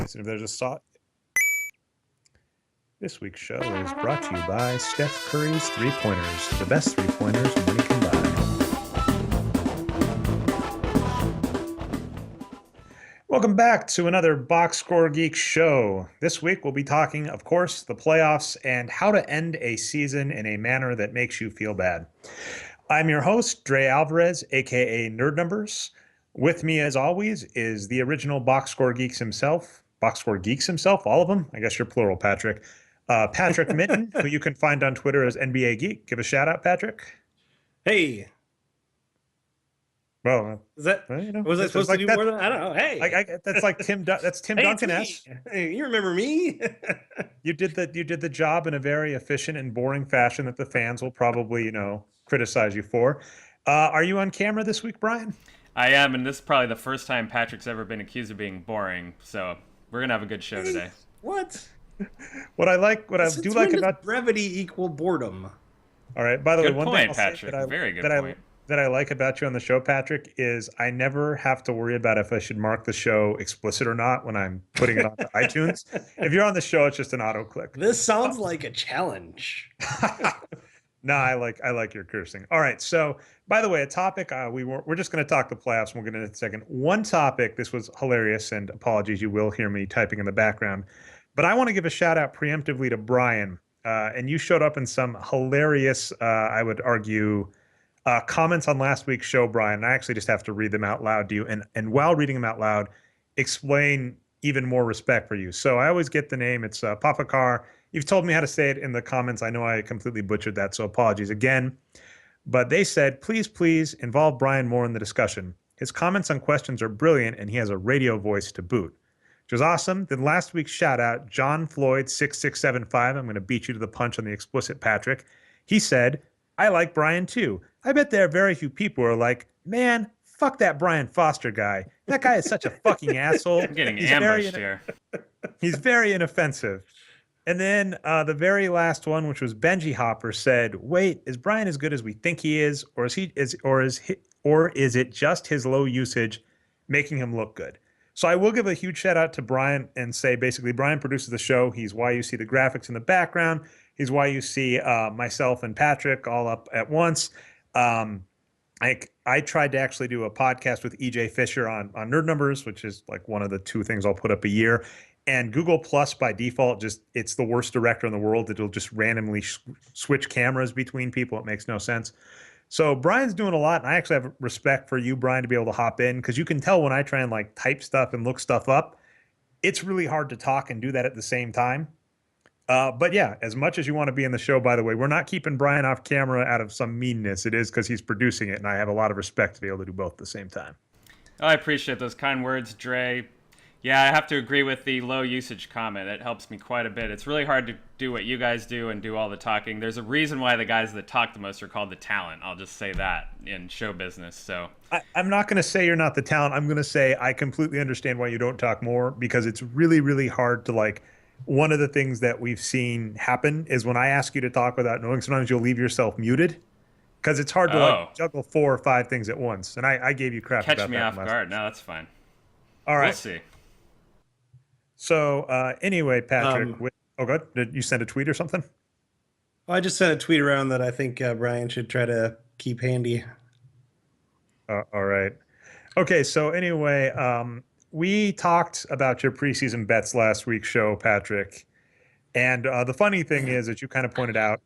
noise. And if there's a saw, this week's show is brought to you by Steph Curry's three-pointers, the best three-pointers money can buy. Welcome back to another Boxscore Geeks show. This week we'll be talking, of course, the playoffs and how to end a season in a manner that makes you feel bad. I'm your host, Dre Alvarez, aka Nerd Numbers. With me, as always, is the original Boxscore Geeks himself. Boxscore Geeks himself, all of them. I guess you're plural, Patrick. Patrick Mitten, who you can find on Twitter as NBA Geek. Give a shout out, Patrick. Hey. Well, is that was I supposed to do more than I don't know? Hey, that's like Tim. That's Tim Duncan-esque. Hey, you remember me? You did the job in a very efficient and boring fashion that the fans will probably criticize you for. Are you on camera this week, Brian? I am, and this is probably the first time Patrick's ever been accused of being boring. So we're gonna have a good show today. What? What I do like about brevity equal boredom. All right. By the way, one thing Patrick. Very good point. That I like about you on the show, Patrick, is I never have to worry about if I should mark the show explicit or not when I'm putting it on iTunes. If you're on the show, it's just an auto click. This sounds like a challenge. No, I like your cursing. All right. So, by the way, a topic we're just going to talk the playoffs. And we'll get into it in a second. One topic. This was hilarious, and apologies, you will hear me typing in the background. But I want to give a shout out preemptively to Brian. And you showed up in some hilarious, I would argue, comments on last week's show, Brian. I actually just have to read them out loud to you. And while reading them out loud, explain even more respect for you. So I always get the name. It's Papa Car. You've told me how to say it in the comments. I know I completely butchered that, so apologies again. But they said, please involve Brian more in the discussion. His comments on questions are brilliant, and he has a radio voice to boot, which was awesome. Then last week's shout out, John Floyd 6675. I'm going to beat you to the punch on the explicit, Patrick. He said, I like Brian too. I bet there are very few people who are like, man, fuck that Brian Foster guy. That guy is such a fucking asshole. I'm getting ambushed here. He's very inoffensive. And then the very last one, which was Benji Hopper, said, wait, is Brian as good as we think he is? Or is it just his low usage making him look good? So I will give a huge shout out to Brian and say, basically, Brian produces the show. He's why you see the graphics in the background. He's why you see myself and Patrick all up at once. I tried to actually do a podcast with EJ Fisher on Nerd Numbers, which is like one of the two things I'll put up a year. And Google Plus by default, it's the worst director in the world. It'll just randomly switch cameras between people. It makes no sense. So Brian's doing a lot, and I actually have respect for you, Brian, to be able to hop in, because you can tell when I try and like type stuff and look stuff up, it's really hard to talk and do that at the same time. But yeah, as much as you want to be in the show, by the way, we're not keeping Brian off camera out of some meanness. It is because he's producing it, and I have a lot of respect to be able to do both at the same time. Oh, I appreciate those kind words, Dre. Yeah, I have to agree with the low usage comment. It helps me quite a bit. It's really hard to do what you guys do and do all the talking. There's a reason why the guys that talk the most are called the talent. I'll just say that in show business. So I'm not going to say you're not the talent. I'm going to say I completely understand why you don't talk more, because it's really, really hard to like. One of the things that we've seen happen is when I ask you to talk without knowing, sometimes you'll leave yourself muted because it's hard to like juggle 4 or 5 things at once. And I gave you crap about that. Catch me off guard. No, that's fine. All right. We'll see. So anyway, Patrick, good. Did you send a tweet or something? I just sent a tweet around that I think Brian should try to keep handy. All right. Okay. So anyway, we talked about your preseason bets last week's show, Patrick. And the funny thing is that you kind of pointed out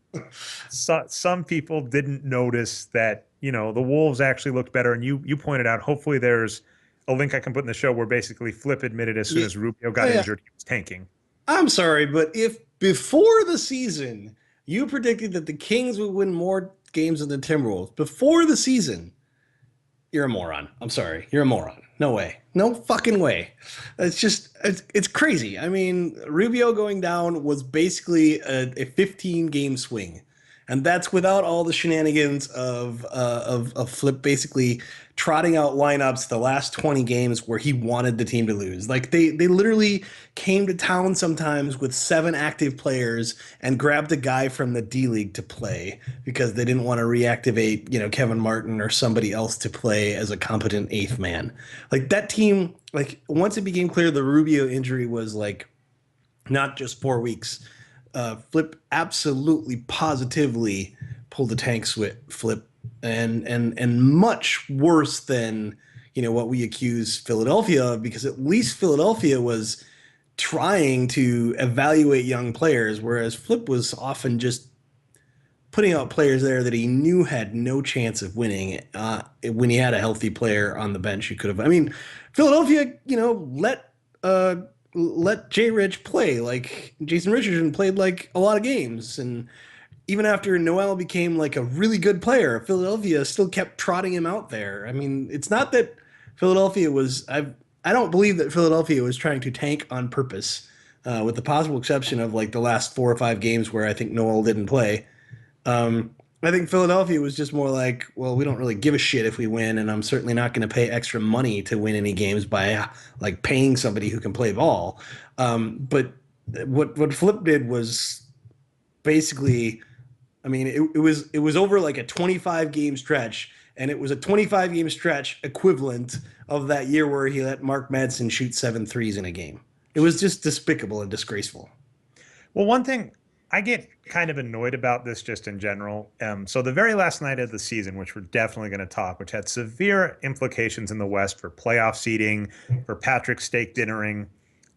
some people didn't notice that, the Wolves actually looked better. And you pointed out, hopefully there's a link I can put in the show where basically Flip admitted as soon as Rubio got injured, he was tanking. I'm sorry, but if before the season you predicted that the Kings would win more games than the Timberwolves, before the season, you're a moron. I'm sorry. You're a moron. No way. No fucking way. It's crazy. I mean, Rubio going down was basically a 15-game swing. and that's without all the shenanigans of Flip basically trotting out lineups the last 20 games where he wanted the team to lose. Like they literally came to town sometimes with 7 active players and grabbed a guy from the D League to play because they didn't want to reactivate, Kevin Martin or somebody else to play as a competent 8th man. Like that team, like once it became clear the Rubio injury was like not just 4 weeks, Flip absolutely positively pulled the tank Flip, and much worse than what we accuse Philadelphia of, because at least Philadelphia was trying to evaluate young players, whereas Flip was often just putting out players there that he knew had no chance of winning. When he had a healthy player on the bench, he could have. I mean, Philadelphia, let Jay Rich play. Like Jason Richardson played like a lot of games, and even after Noel became like a really good player, Philadelphia still kept trotting him out there. I mean, it's not that Philadelphia was. I don't believe that Philadelphia was trying to tank on purpose, with the possible exception of like the last 4 or 5 games where I think Noel didn't play. I think Philadelphia was just more like, well, we don't really give a shit if we win, and I'm certainly not going to pay extra money to win any games by like paying somebody who can play ball. But what Flip did was basically, I mean, it was over like a 25 game stretch, and it was a 25 game stretch equivalent of that year where he let Mark Madsen shoot 7 threes in a game. It was just despicable and disgraceful. Well, one thing I get kind of annoyed about this just in general. So the very last night of the season, which we're definitely going to talk, which had severe implications in the West for playoff seeding, for Patrick steak dinnering.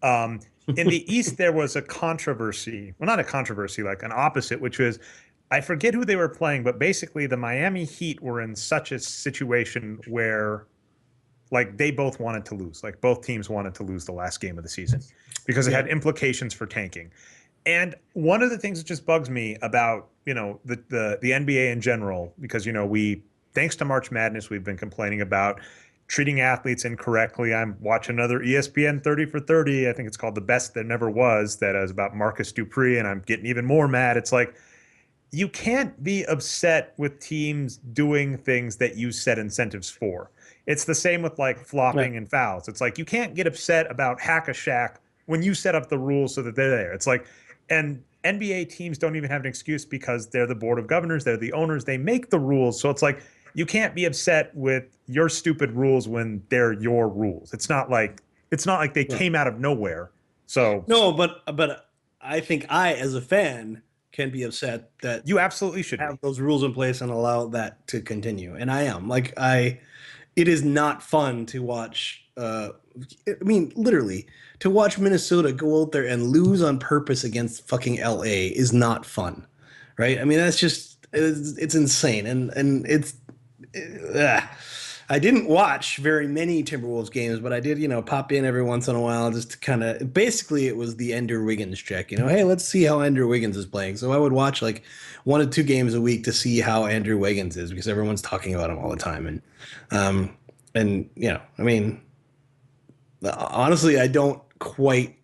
In the East, there was a controversy. Well, not a controversy, like an opposite, which was, I forget who they were playing, but basically the Miami Heat were in such a situation where like they both wanted to lose. Like both teams wanted to lose the last game of the season because it had implications for tanking. And one of the things that just bugs me about, the NBA in general, because, we, thanks to March Madness, we've been complaining about treating athletes incorrectly. I'm watching another ESPN 30 for 30. I think it's called The Best There Never Was, that is about Marcus Dupree, and I'm getting even more mad. It's like, you can't be upset with teams doing things that you set incentives for. It's the same with like flopping and fouls. It's like, you can't get upset about hack-a-shack when you set up the rules so that they're there. It's like, and NBA teams don't even have an excuse because they're the board of governors, they're the owners, they make the rules. So it's like, you can't be upset with your stupid rules when they're your rules. It's not like they came out of nowhere. So no, but I think I, as a fan, can be upset that you absolutely should have those rules in place and allow that to continue. And I am it is not fun to watch. I mean, literally, to watch Minnesota go out there and lose on purpose against fucking LA is not fun, right? I mean, that's just it's insane, and it's. I didn't watch very many Timberwolves games, but I did, pop in every once in a while just to kind of. Basically, it was the Andrew Wiggins check. Hey, let's see how Andrew Wiggins is playing. So I would watch like 1 to 2 games a week to see how Andrew Wiggins is because everyone's talking about him all the time, and I mean. Honestly, I don't quite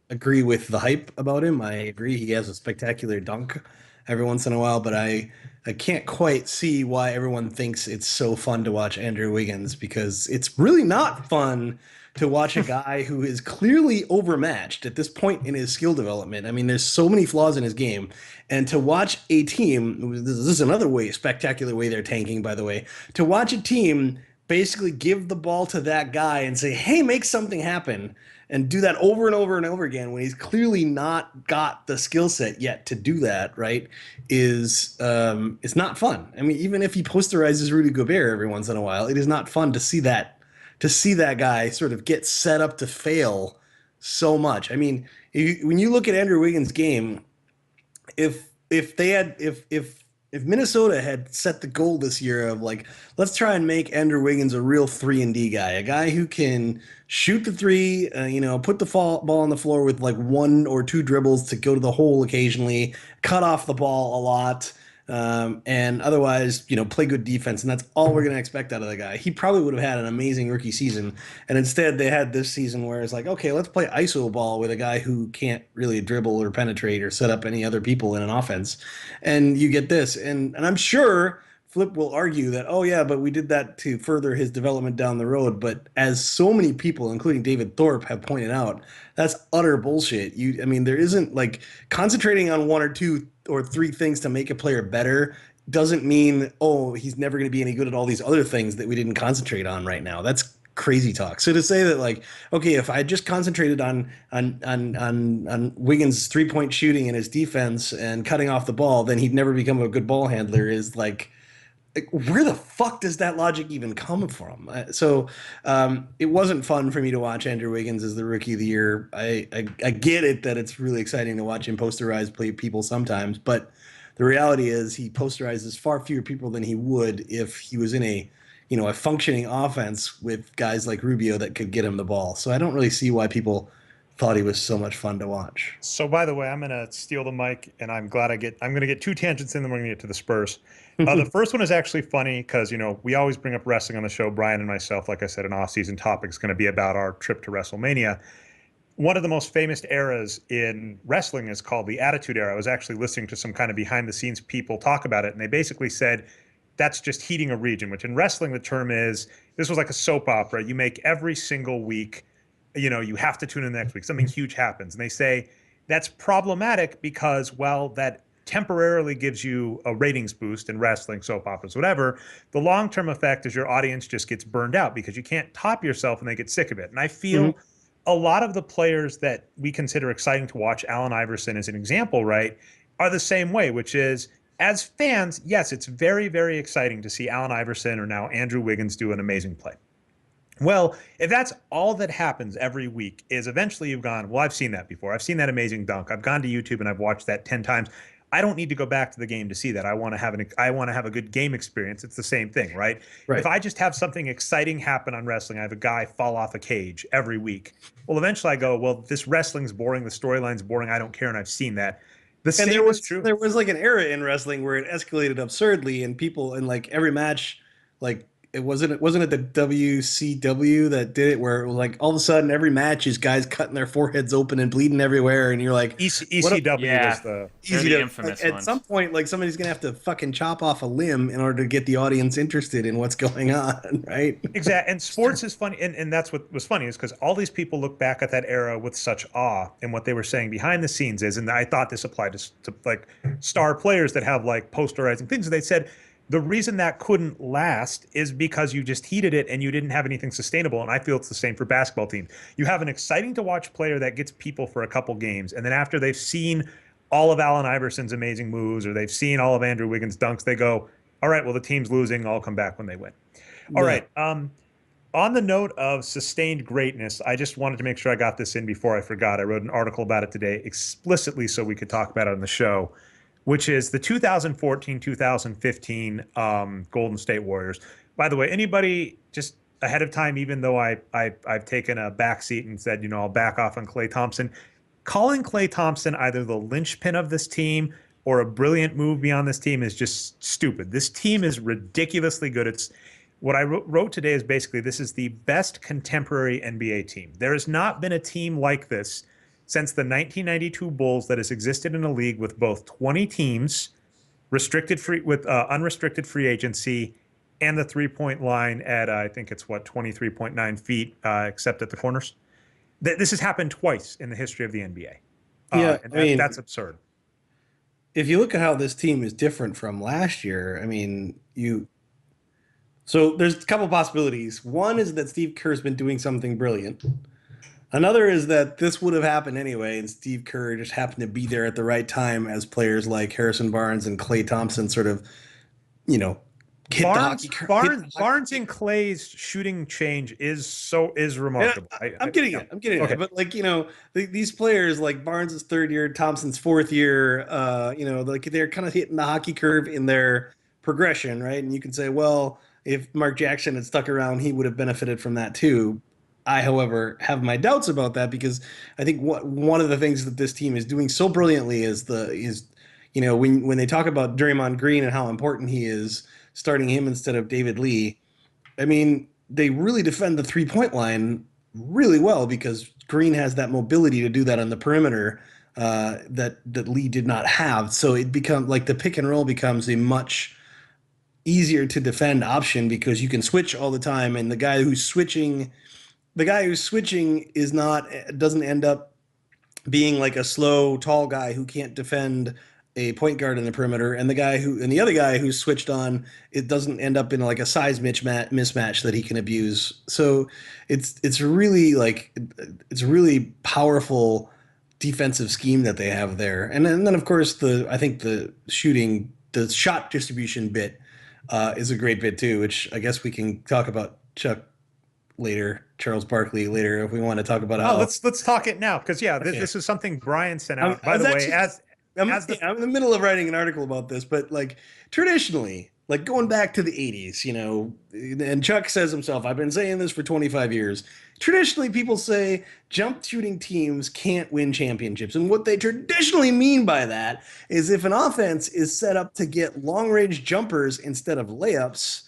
agree with the hype about him. I agree he has a spectacular dunk every once in a while, but I can't quite see why everyone thinks it's so fun to watch Andrew Wiggins, because it's really not fun to watch a guy who is clearly overmatched at this point in his skill development. I mean, there's so many flaws in his game, and to watch a team, this is another spectacular way they're tanking, by the way, to watch a team basically give the ball to that guy and say, hey, make something happen, and do that over and over and over again when he's clearly not got the skill set yet to do that, right, is it's not fun. I mean, even if he posterizes Rudy Gobert every once in a while, it is not fun to see that guy sort of get set up to fail so much. I mean, when you look at Andrew Wiggins' game, if Minnesota had set the goal this year of like, let's try and make Andrew Wiggins a real 3-and-D guy, a guy who can shoot the three, put the ball on the floor with like 1 or 2 dribbles to go to the hole occasionally, cut off the ball a lot, and otherwise, play good defense. And that's all we're going to expect out of the guy. He probably would have had an amazing rookie season. And instead, they had this season where it's like, okay, let's play ISO ball with a guy who can't really dribble or penetrate or set up any other people in an offense. And you get this. And I'm sure Flip will argue that, oh, yeah, but we did that to further his development down the road. But as so many people, including David Thorpe, have pointed out, that's utter bullshit. I mean, there isn't like concentrating on one or two or three things to make a player better doesn't mean, oh, he's never going to be any good at all these other things that we didn't concentrate on right now. That's crazy talk. So to say that, like, okay, if I just concentrated on Wiggins' 3-point shooting and his defense and cutting off the ball, then he'd never become a good ball handler is like where the fuck does that logic even come from? It wasn't fun for me to watch Andrew Wiggins as the rookie of the year. I get it that it's really exciting to watch him posterize play people sometimes, but the reality is he posterizes far fewer people than he would if he was in a functioning offense with guys like Rubio that could get him the ball. So I don't really see why people thought he was so much fun to watch. So by the way, I'm going to steal the mic, and I'm going to get two tangents in, then we're going to get to the Spurs. The first one is actually funny because, we always bring up wrestling on the show. Brian and myself, like I said, an off-season topic is going to be about our trip to WrestleMania. One of the most famous eras in wrestling is called the Attitude Era. I was actually listening to some kind of behind-the-scenes people talk about it, and they basically said that's just heating a region, which in wrestling the term is, this was like a soap opera. You make every single week, you have to tune in the next week. Something huge happens. And they say that's problematic because, well, that temporarily gives you a ratings boost in wrestling, soap operas, whatever. The long-term effect is your audience just gets burned out because you can't top yourself and they get sick of it. And I feel a lot of the players that we consider exciting to watch, Allen Iverson as an example, right, are the same way, which is, as fans, yes, it's very, very exciting to see Allen Iverson or now Andrew Wiggins do an amazing play. Well, if that's all that happens every week is eventually you've gone, well, I've seen that before. I've seen that amazing dunk. I've gone to YouTube and I've watched that 10 times. I don't need to go back to the game to see that. I want to have a good game experience. It's the same thing, right? If I just have something exciting happen on wrestling, I have a guy fall off a cage every week. Well, eventually I go, well, this wrestling's boring. The storyline's boring. I don't care. And I've seen that. There was like an era in wrestling where it escalated absurdly and people in like every match, like it wasn't it the WCW that did it where it was like all of a sudden every match is guys cutting their foreheads open and bleeding everywhere and you're like ECW was the infamous at some point like somebody's gonna have to fucking chop off a limb in order to get the audience interested in what's going on, right? Exactly. And sports is funny, and that's what was funny is because all these people look back at that era with such awe, and what they were saying behind the scenes is, and I thought this applied to like star players that have like posterizing things, and they said the reason that couldn't last is because you just heated it and you didn't have anything sustainable. And I feel it's the same for basketball teams. You have an exciting to watch player that gets people for a couple games. And then after they've seen all of Allen Iverson's amazing moves or they've seen all of Andrew Wiggins' dunks, they go, all right, well, the team's losing. I'll come back when they win. All right. On the note of sustained greatness, I just wanted to make sure I got this in before I forgot. I wrote an article about it today explicitly so we could talk about it on the show, which is the 2014-2015 Golden State Warriors. By the way, anybody just ahead of time, even though I've taken a back seat and said, I'll back off on Klay Thompson, calling Klay Thompson either the linchpin of this team or a brilliant move beyond this team is just stupid. This team is ridiculously good. It's what I wrote today is basically this is the best contemporary NBA team. There has not been a team like this since the 1992 Bulls that has existed in a league with both 20 teams, unrestricted free agency, and the three-point line at I think it's 23.9 feet, except at the corners. This has happened twice in the history of the NBA. That's absurd. If you look at how this team is different from last year, so there's a couple possibilities. One is that Steve Kerr's been doing something brilliant. Another is that this would have happened anyway, and Steve Kerr just happened to be there at the right time as players like Harrison Barnes and Klay Thompson sort of, Barnes and Klay's shooting change is remarkable. Yeah, I'm getting it. Okay. But these players like Barnes' third year, Thompson's fourth year, they're kind of hitting the hockey curve in their progression, right? And you can say, well, if Mark Jackson had stuck around, he would have benefited from that too. I, however, have my doubts about that because I think one of the things that this team is doing so brilliantly is when they talk about Draymond Green and how important he is, starting him instead of David Lee, I mean, they really defend the 3-point line really well because Green has that mobility to do that on the perimeter that Lee did not have. So it becomes like the pick and roll becomes a much easier to defend option because you can switch all the time, and the guy who's switching is not doesn't end up being like a slow, tall guy who can't defend a point guard in the perimeter, and the other guy who's switched on, it doesn't end up in like a size mismatch that he can abuse. So it's a really powerful defensive scheme that they have there. And then of course I think the shot distribution bit is a great bit too, which I guess we can talk about Chuck later, Charles Barkley later, if we want to talk about Oh, how. let's talk it now because Okay. this is something Brian sent I'm, out. I By was the way, actually, I'm in the middle of writing an article about this, but like traditionally, like going back to the 80s, and Chuck says himself, I've been saying this for 25 years. Traditionally, people say jump shooting teams can't win championships. And what they traditionally mean by that is if an offense is set up to get long range jumpers instead of layups,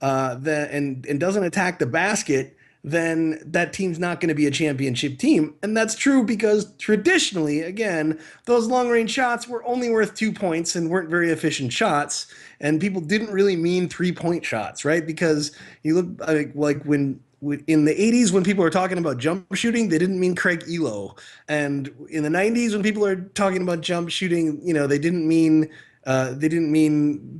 and doesn't attack the basket, then that team's not going to be a championship team. And that's true because traditionally, again, those long range shots were only worth 2 points and weren't very efficient shots. And people didn't really mean 3-point shots, right? Because you look like when in the 80s, when people were talking about jump shooting, they didn't mean Craig Elo. And in the 90s, when people are talking about jump shooting, they didn't mean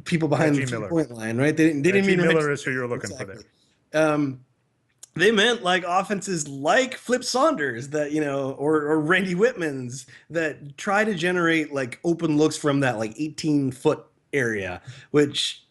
people behind Reggie the Miller. 3-point line, right? They didn't Reggie mean Miller is who you're looking for exactly. there. They meant like offenses like Flip Saunders that, or Randy Whitman's that try to generate like open looks from that like 18-foot area, which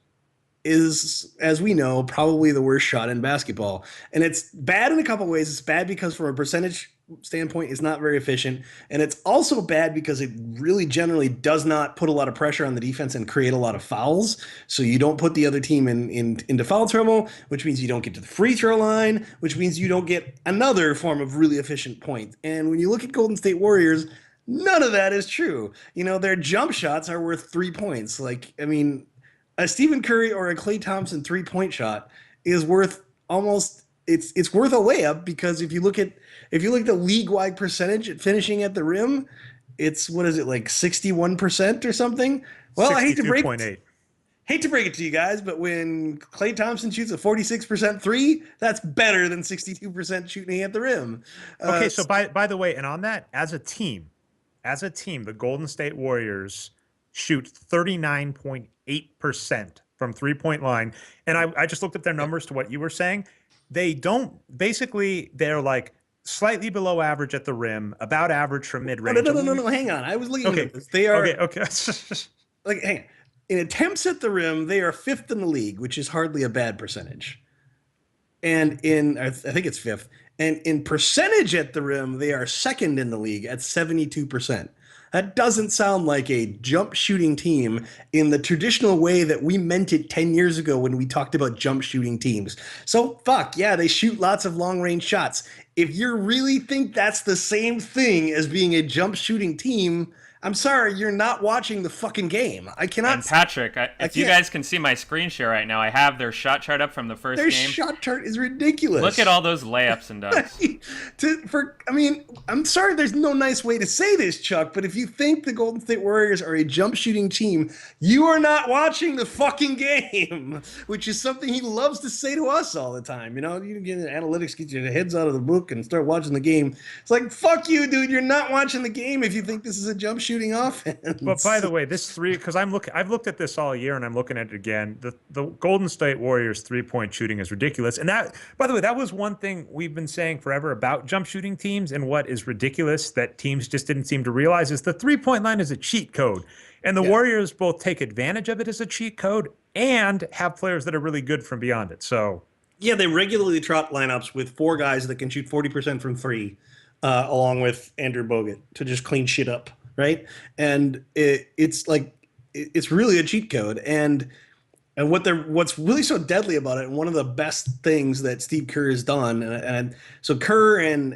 is, as we know, probably the worst shot in basketball. And it's bad in a couple ways. It's bad because from a percentage standpoint, it's not very efficient. And it's also bad because it really generally does not put a lot of pressure on the defense and create a lot of fouls. So you don't put the other team into foul trouble, which means you don't get to the free throw line, which means you don't get another form of really efficient point. And when you look at Golden State Warriors, none of that is true. Their jump shots are worth 3 points. Like, I mean, a Stephen Curry or a Klay Thompson 3-point shot is worth almost it's worth a layup because if you look at the league wide percentage at finishing at the rim, it's what is it like 61% or something? Well, I hate to break it to you guys, but when Klay Thompson shoots a 46% three, that's better than 62% shooting at the rim. Okay, so by the way, and on that, as a team, the Golden State Warriors shoot 39.8% from 3-point line. And I just looked at their numbers to what you were saying. They're like slightly below average at the rim, about average from mid-range. No, hang on. I was looking at this. They are okay. like, hang on. In attempts at the rim, they are 5th in the league, which is hardly a bad percentage. And I think it's 5th. And in percentage at the rim, they are 2nd in the league at 72%. That doesn't sound like a jump shooting team in the traditional way that we meant it 10 years ago when we talked about jump shooting teams. So fuck, yeah, they shoot lots of long range shots. If you really think that's the same thing as being a jump shooting team, I'm sorry, you're not watching the fucking game. I cannot. And Patrick, if you guys can see my screen share right now, I have their shot chart up from the first game. Their shot chart is ridiculous. Look at all those layups and dunks. I'm sorry, there's no nice way to say this, Chuck, but if you think the Golden State Warriors are a jump shooting team, you are not watching the fucking game, which is something he loves to say to us all the time. You get analytics, get your heads out of the book and start watching the game. It's like, fuck you, dude. You're not watching the game if you think this is a jump shooting offense. But by the way, because I've looked at this all year and I'm looking at it again. The Golden State Warriors 3-point shooting is ridiculous. And that, by the way, that was one thing we've been saying forever about jump shooting teams, and what is ridiculous that teams just didn't seem to realize is the 3-point line is a cheat code. And the Warriors both take advantage of it as a cheat code and have players that are really good from beyond it. So yeah, they regularly trot lineups with 4 guys that can shoot 40% from 3, along with Andrew Bogut to just clean shit up. Right. And it's really a cheat code. And And what's really so deadly about it, and one of the best things that Steve Kerr has done, and so Kerr and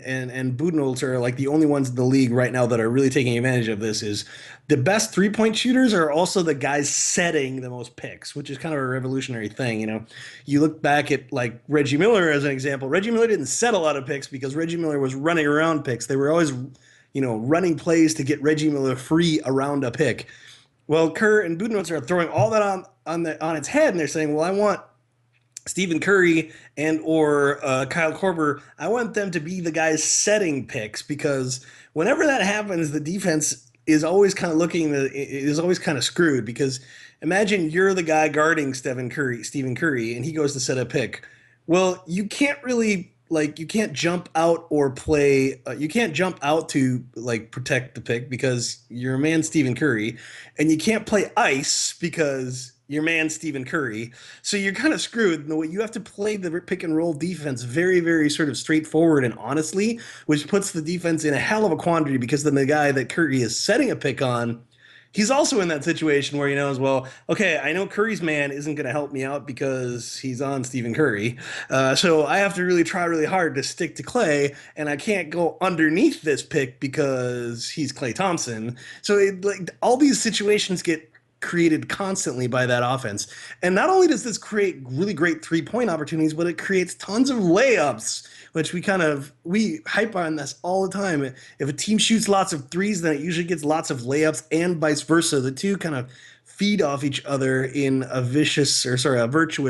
Budenholzer are like the only ones in the league right now that are really taking advantage of this, is the best 3-point shooters are also the guys setting the most picks, which is kind of a revolutionary thing. You look back at like Reggie Miller as an example. Reggie Miller didn't set a lot of picks because Reggie Miller was running around picks. They were always, running plays to get Reggie Miller free around a pick. Well, Kerr and Budenholzer are throwing all that on its head, and they're saying, "Well, I want Stephen Curry and or Kyle Korver. I want them to be the guys setting picks because whenever that happens, the defense is always kind of is always kind of screwed because imagine you're the guy guarding Stephen Curry, and he goes to set a pick. Well, you can't really you can't jump out or play. You can't jump out to like protect the pick because your man Stephen Curry, and you can't play ice because your man Stephen Curry. So you're kind of screwed. You have to play the pick and roll defense very, very sort of straightforward and honestly, which puts the defense in a hell of a quandary because then the guy that Curry is setting a pick on, he's also in that situation where he knows, well, okay, I know Curry's man isn't going to help me out because he's on Stephen Curry. So I have to really try really hard to stick to Clay, and I can't go underneath this pick because he's Klay Thompson. So all these situations get created constantly by that offense. And not only does this create really great 3-point opportunities, but it creates tons of layups, which we hype on this all the time. If a team shoots lots of threes, then it usually gets lots of layups and vice versa. The two kind of feed off each other in a virtuous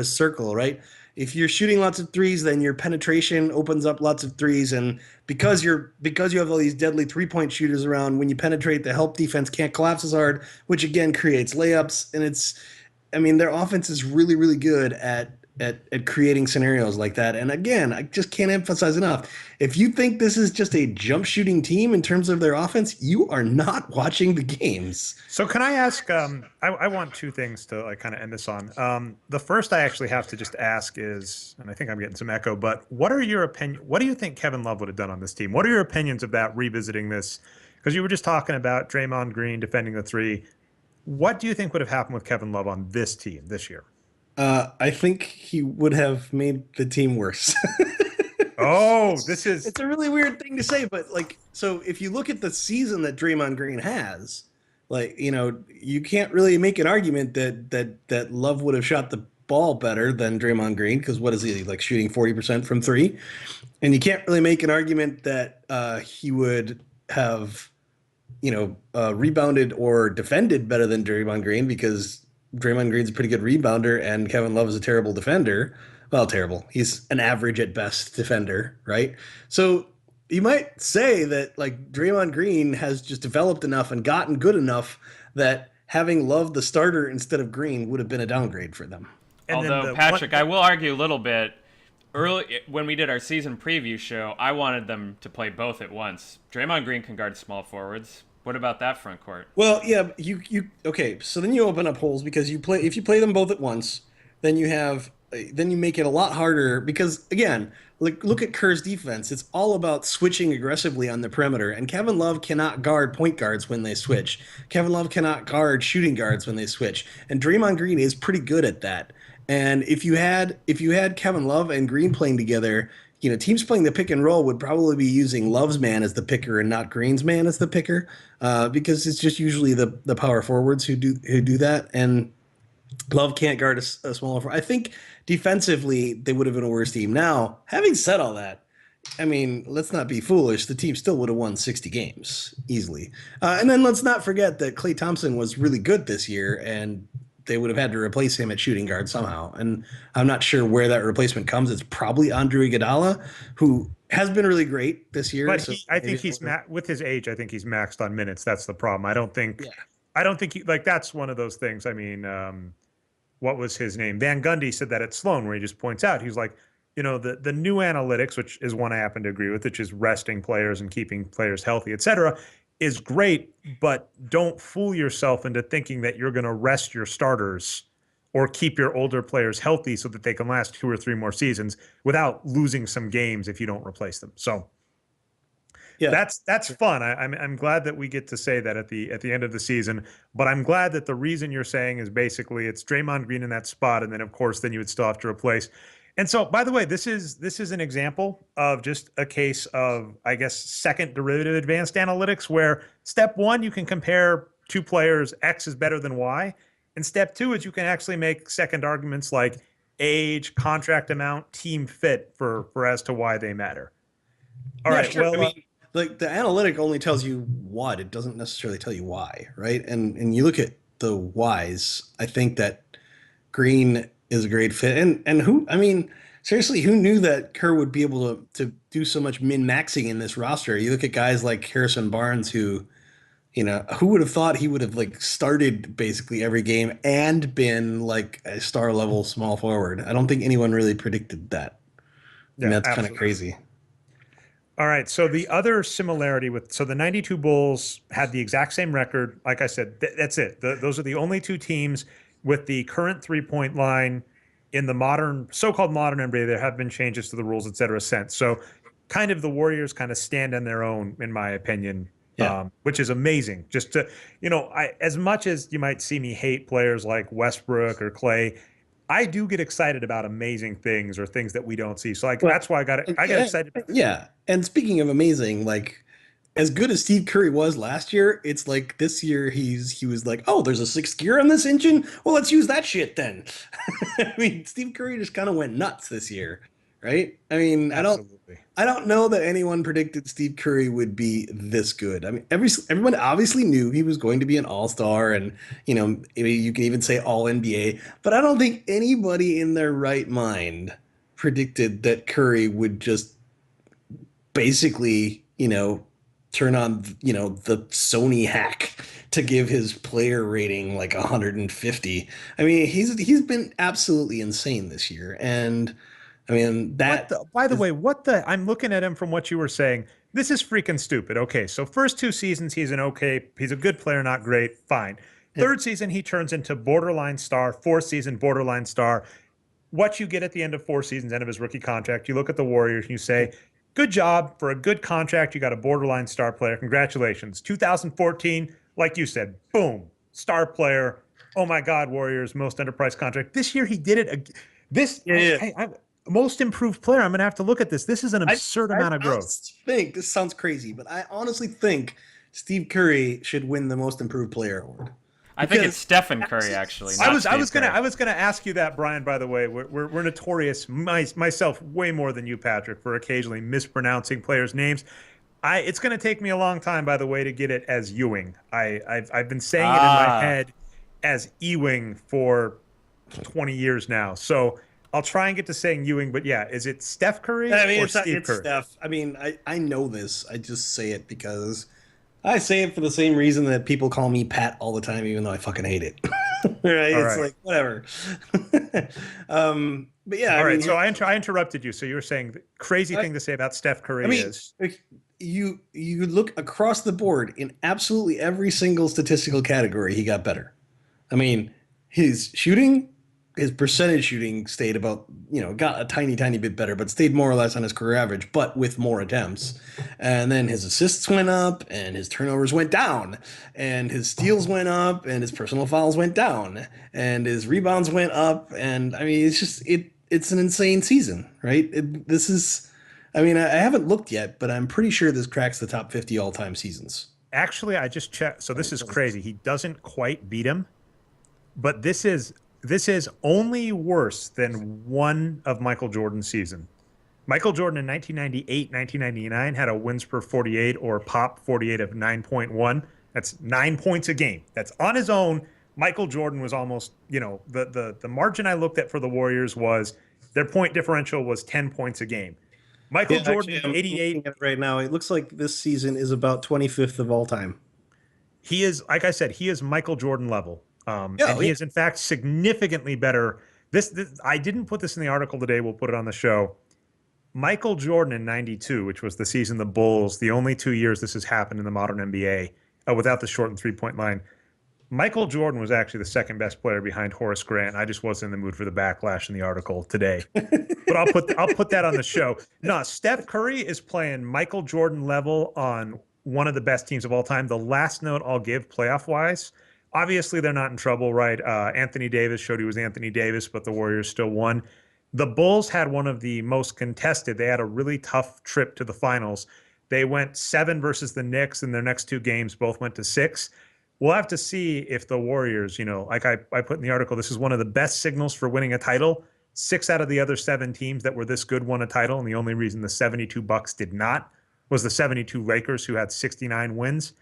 circle, right? If you're shooting lots of threes, then your penetration opens up lots of threes, and because you have all these deadly 3-point shooters around, when you penetrate, the help defense can't collapse as hard, which again creates layups. And their offense is really, really good at creating scenarios like that. And again, I just can't emphasize enough. If you think this is just a jump shooting team in terms of their offense, you are not watching the games. So can I ask, I want two things to like kind of end this on. The first I actually have to just ask is, and I think I'm getting some echo, but what are your opinion? What do you think Kevin Love would have done on this team? What are your opinions of that, revisiting this? Because you were just talking about Draymond Green defending the three. What do you think would have happened with Kevin Love on this team this year? I think he would have made the team worse. Oh, it's a really weird thing to say, but so if you look at the season that Draymond Green has, you can't really make an argument that Love would have shot the ball better than Draymond Green because what is he like shooting 40% from three, and you can't really make an argument that he would have rebounded or defended better than Draymond Green because Draymond Green's a pretty good rebounder and Kevin Love is a terrible defender. Well, terrible. He's an average at best defender, right? So you might say that Draymond Green has just developed enough and gotten good enough that having Love the starter instead of Green would have been a downgrade for them. Although, Patrick, I will argue a little bit. Early when we did our season preview show, I wanted them to play both at once. Draymond Green can guard small forwards. What about that front court? Well, yeah, you okay. So then you open up holes because if you play them both at once, then you make it a lot harder because again, look at Kerr's defense. It's all about switching aggressively on the perimeter, and Kevin Love cannot guard point guards when they switch. Kevin Love cannot guard shooting guards when they switch, and Draymond Green is pretty good at that. And if you had Kevin Love and Green playing together, teams playing the pick and roll would probably be using Love's man as the picker and not Green's man as the picker, because it's just usually the power forwards who do that. And Love can't guard a smaller. I think defensively they would have been a worse team. Now, having said all that, let's not be foolish. The team still would have won 60 games easily. And then let's not forget that Klay Thompson was really good this year, and they would have had to replace him at shooting guard somehow. And I'm not sure where that replacement comes. It's probably Andre Iguodala, who has been really great this year. But I think he's with his age. I think he's maxed on minutes. That's the problem. I don't think that's one of those things. What was his name? Van Gundy said that at Sloan, where he just points out, he's like, the new analytics, which is one I happen to agree with, which is resting players and keeping players healthy, et cetera, is great, but don't fool yourself into thinking that you're going to rest your starters or keep your older players healthy so that they can last 2 or 3 more seasons without losing some games if you don't replace them. So Yeah. That's fun. I'm glad that we get to say that at the end of the season. But I'm glad that the reason you're saying is basically it's Draymond Green in that spot, and then of course then you would still have to replace. And so, by the way, this is an example of just a case of, I guess, second derivative advanced analytics, where step one you can compare two players, X is better than Y, and step two is you can actually make second arguments like age, contract amount, team fit for as to why they matter. All Yeah, right. sure. I Well, mean, like the analytic only tells you what, it doesn't necessarily tell you why, right? And you look at the whys, I think that Green is a great fit. And who, I mean, seriously, who knew that Kerr would be able to do so much min-maxing in this roster? You look at guys like Harrison Barnes, who, who would have thought he would have like started basically every game and been like a star level small forward? I don't think anyone really predicted that. And yeah, that's kind of absolutely. crazy. All right. So the other similarity so the 92 Bulls had the exact same record. Like I said, that's it. Those are the only two teams with the current 3-point line in the so-called modern NBA. There have been changes to the rules, et cetera, since. So kind of the Warriors kind of stand on their own, in my opinion, Yeah. which is amazing. Just to, as much as you might see me hate players like Westbrook or Clay, I do get excited about amazing things or things that we don't see. So like Well, that's why I got excited. yeah. And speaking of amazing, like as good as Steve Curry was last year, it's like this year he was like, oh, there's a sixth gear on this engine. Well, let's use that shit then. I mean, Steve Curry just kind of went nuts this year, right? I mean, Absolutely. I don't know that anyone predicted Steve Curry would be this good. I mean, everyone obviously knew he was going to be an all-star and, you can even say all NBA, but I don't think anybody in their right mind predicted that Curry would just basically, turn on, the Sony hack to give his player rating like 150. I mean, he's been absolutely insane this year. And I mean, By the way, I'm looking at him from what you were saying. This is freaking stupid. Okay, so first two seasons, he's a good player, not great, fine. Third season, he turns into borderline star. Fourth season, borderline star. What you get at the end of 4 seasons, end of his rookie contract, you look at the Warriors and you say, good job for a good contract. You got a borderline star player. Congratulations. 2014, like you said, boom, star player. Oh my God, Warriors, most enterprise contract. This year he did it. Most improved player. I'm going to have to look at this. This is an absurd amount of growth. Think this sounds crazy, but I honestly think Steve Curry should win the most improved player award. I think it's Stephen Curry, actually. I was gonna ask you that, Brian. By the way, we're notorious, myself way more than you, Patrick, for occasionally mispronouncing players' names. It's gonna take me a long time, by the way, to get it as Ewing. I've been saying it in my head as Ewing for 20 years now. So I'll try and get to saying Ewing, but yeah, is it Steph Curry or Steve Curry? Steph. I mean, I know this. I just say it because I say it for the same reason that people call me Pat all the time, even though I fucking hate it. Right? It's like whatever. But yeah. All right. So I interrupted you. So you were saying the crazy thing to say about Steph Curry is you look across the board in absolutely every single statistical category, he got better. I mean, his shooting, his percentage shooting stayed about, got a tiny bit better, but stayed more or less on his career average, but with more attempts. And then his assists went up and his turnovers went down and his steals went up and his personal fouls went down and his rebounds went up. And I mean, it's an insane season, right? I haven't looked yet, but I'm pretty sure this cracks the top 50 all-time seasons. Actually, I just checked. So this is crazy. He doesn't quite beat him, but this is only worse than one of Michael Jordan's season. Michael Jordan in 1998, 1999 had a wins per 48 or pop 48 of 9.1. That's 9 points a game. That's on his own. Michael Jordan was almost, the margin I looked at for the Warriors was their point differential was 10 points a game. Michael Jordan in 88. Right now, it looks like this season is about 25th of all time. He is, like I said, he is Michael Jordan level. He is, in fact, significantly better. This I didn't put this in the article today. We'll put it on the show. Michael Jordan in 92, which was the season the Bulls, the only 2 years this has happened in the modern NBA without the shortened 3-point line. Michael Jordan was actually the second best player behind Horace Grant. I just wasn't in the mood for the backlash in the article today. But I'll put that on the show. No, Steph Curry is playing Michael Jordan level on one of the best teams of all time. The last note I'll give playoff wise, obviously they're not in trouble, right? Anthony Davis showed he was Anthony Davis, but the Warriors still won. The Bulls had one of the most contested. They had a really tough trip to the finals. They went 7 versus the Knicks, and their next 2 games both went to 6. We'll have to see if the Warriors, like I put in the article, this is one of the best signals for winning a title. 6 out of the other 7 teams that were this good won a title, and the only reason the 72 Bucks did not was the 72 Lakers, who had 69 wins.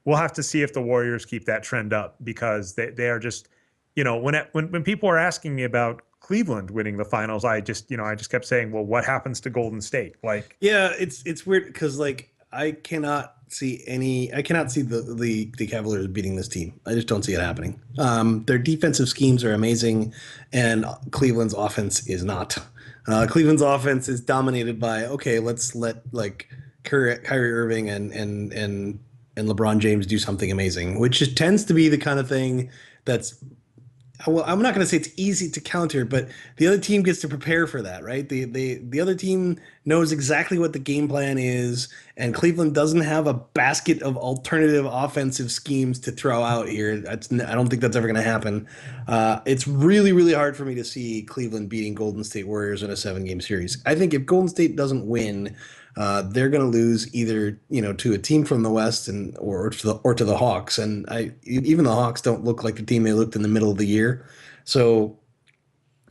We'll have to see if the Warriors keep that trend up, because they are just, when people are asking me about Cleveland winning the finals, I just kept saying, well, what happens to Golden State? Like, yeah, it's weird because like I cannot see the Cavaliers beating this team. I just don't see it happening. Their defensive schemes are amazing, and Cleveland's offense is not. Cleveland's offense is dominated by, okay, let's let like Kyrie Irving and LeBron James do something amazing, which tends to be the kind of thing that's, well, I'm not going to say it's easy to counter, but the other team gets to prepare for that, right? The other team knows exactly what the game plan is, and Cleveland doesn't have a basket of alternative offensive schemes to throw out here. I don't think that's ever going to happen. It's really, really hard for me to see Cleveland beating Golden State Warriors in a 7-game series. I think if Golden State doesn't win, they're going to lose either to a team from the West or to the Hawks, and even the Hawks don't look like the team they looked in the middle of the year. So,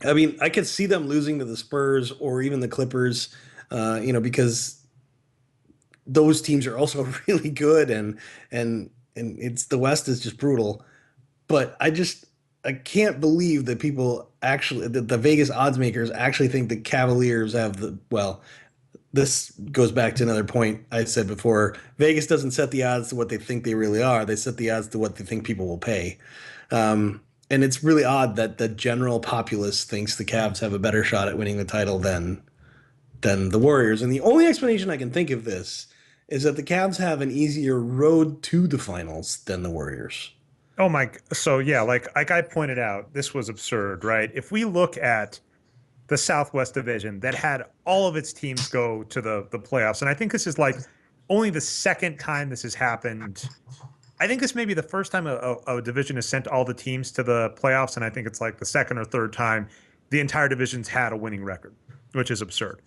I mean, I could see them losing to the Spurs or even the Clippers, because those teams are also really good, and it's the West is just brutal. But I can't believe that the Vegas odds makers actually think the Cavaliers have this goes back to another point I said before. Vegas doesn't set the odds to what they think they really are. They set the odds to what they think people will pay. And it's really odd that the general populace thinks the Cavs have a better shot at winning the title than the Warriors. And the only explanation I can think of this is that the Cavs have an easier road to the finals than the Warriors. oh my, so yeah, like I pointed out, this was absurd, right? If we look at the Southwest Division that had all of its teams go to the playoffs, and I think this is like only the second time this has happened. I think this may be the first time a division has sent all the teams to the playoffs, and I think it's like the second or third time the entire division's had a winning record, which is absurd.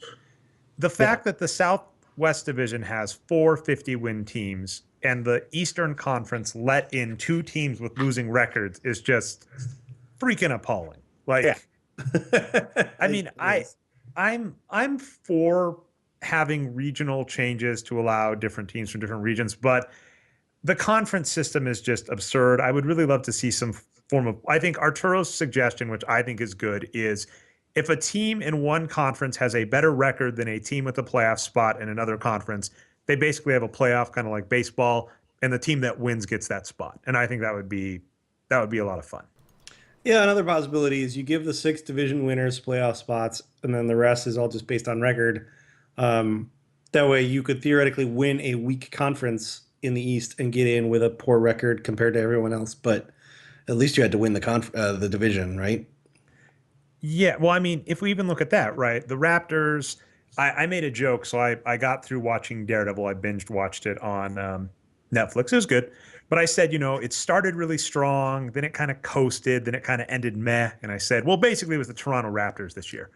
The fact that the Southwest Division has 4 50-win teams and the Eastern Conference let in 2 teams with losing records is just freaking appalling. Like, yeah. I mean, I'm for having regional changes to allow different teams from different regions, but the conference system is just absurd. I would really love to see some form of, I think Arturo's suggestion, which I think is good, is if a team in one conference has a better record than a team with a playoff spot in another conference, they basically have a playoff, kind of like baseball, and the team that wins gets that spot. And I think that would be a lot of fun. Yeah, another possibility is you give the 6 division winners playoff spots, and then the rest is all just based on record. That way you could theoretically win a weak conference in the East and get in with a poor record compared to everyone else, but at least you had to win the division, right? Yeah, well, I mean, if we even look at that, right, the Raptors, I made a joke, so I got through watching Daredevil. I binged watched it on Netflix. It was good. But I said, it started really strong, then it kind of coasted, then it kind of ended meh. And I said, well, basically it was the Toronto Raptors this year.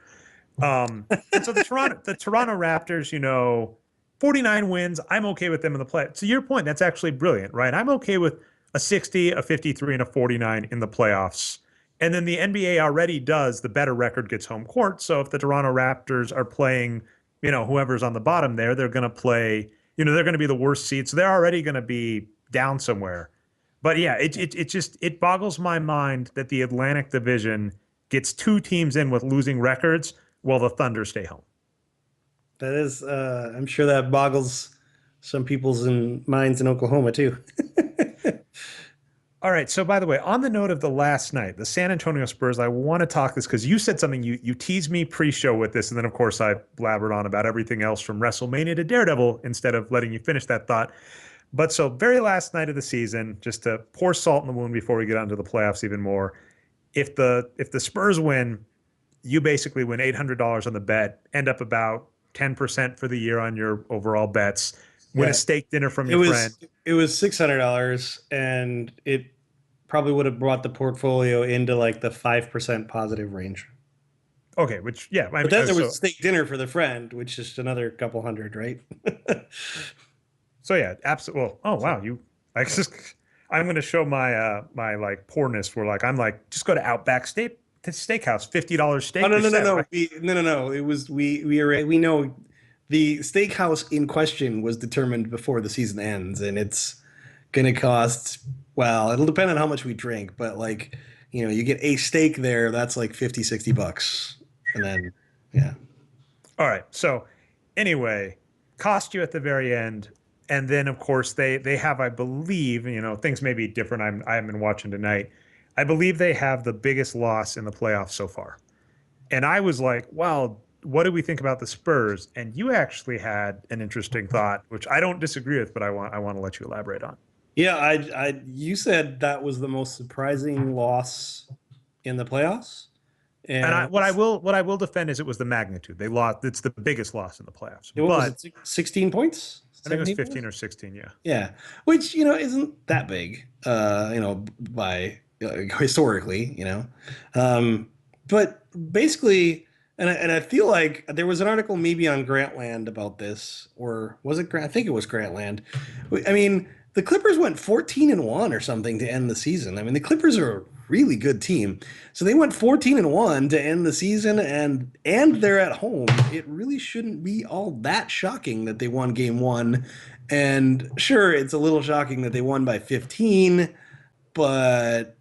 And so the Toronto Raptors, 49 wins, I'm okay with them in the play. To your point, that's actually brilliant, right? I'm okay with a 60, a 53, and a 49 in the playoffs. And then the NBA already does the better record gets home court. So if the Toronto Raptors are playing, whoever's on the bottom there, they're going to play, they're going to be the worst seed. So they're already going to be down somewhere. But yeah, it boggles my mind that the Atlantic Division gets 2 teams in with losing records while the Thunder stay home. That is, I'm sure that boggles some people's minds in Oklahoma too. All right. So by the way, on the note of the last night, the San Antonio Spurs, I want to talk this because you said something, you teased me pre-show with this. And then of course I blabbered on about everything else from WrestleMania to Daredevil instead of letting you finish that thought. But so very last night of the season, just to pour salt in the wound before we get onto the playoffs even more. If the Spurs win, you basically win $800 on the bet, end up about 10% for the year on your overall bets, win a Yeah. steak dinner from It your friend. was it was $600, and it probably would have brought the portfolio into like the 5% positive range. Okay, which yeah, I But mean, then there was steak dinner for the friend, which is another couple hundred, right? so yeah, absolutely. Well, oh wow, I just I'm going to show my like poorness for like I'm like just go to Outback Steakhouse, $50 Oh steak. no You're no no set, no right? no! It was we know the steakhouse in question was determined before the season ends, and it's gonna cost, well, it'll depend on how much we drink, but like, you get a steak there, that's like 50-60 bucks, and then yeah. All right. So anyway, cost you at the very end. And then of course they have, I believe, things may be different. I haven't been watching tonight. I believe they have the biggest loss in the playoffs so far. And I was like, well, what do we think about the Spurs? And you actually had an interesting thought, which I don't disagree with, but I want to let you elaborate on. Yeah, you said that was the most surprising loss in the playoffs, And and what I will defend is it was the magnitude. They lost. It's the biggest loss in the playoffs. what was But it, 16 points, I think it was 17 15 points? or 16. Yeah. Yeah, which isn't that big, by historically, but basically, and I feel like there was an article maybe on Grantland about this, or was it Grant? I think it was Grantland. I mean, the Clippers went 14-1 or something to end the season. I mean, the Clippers are a really good team, so they went 14-1 to end the season, and they're at home. It really shouldn't be all that shocking that they won game one. And sure, it's a little shocking that they won by 15, but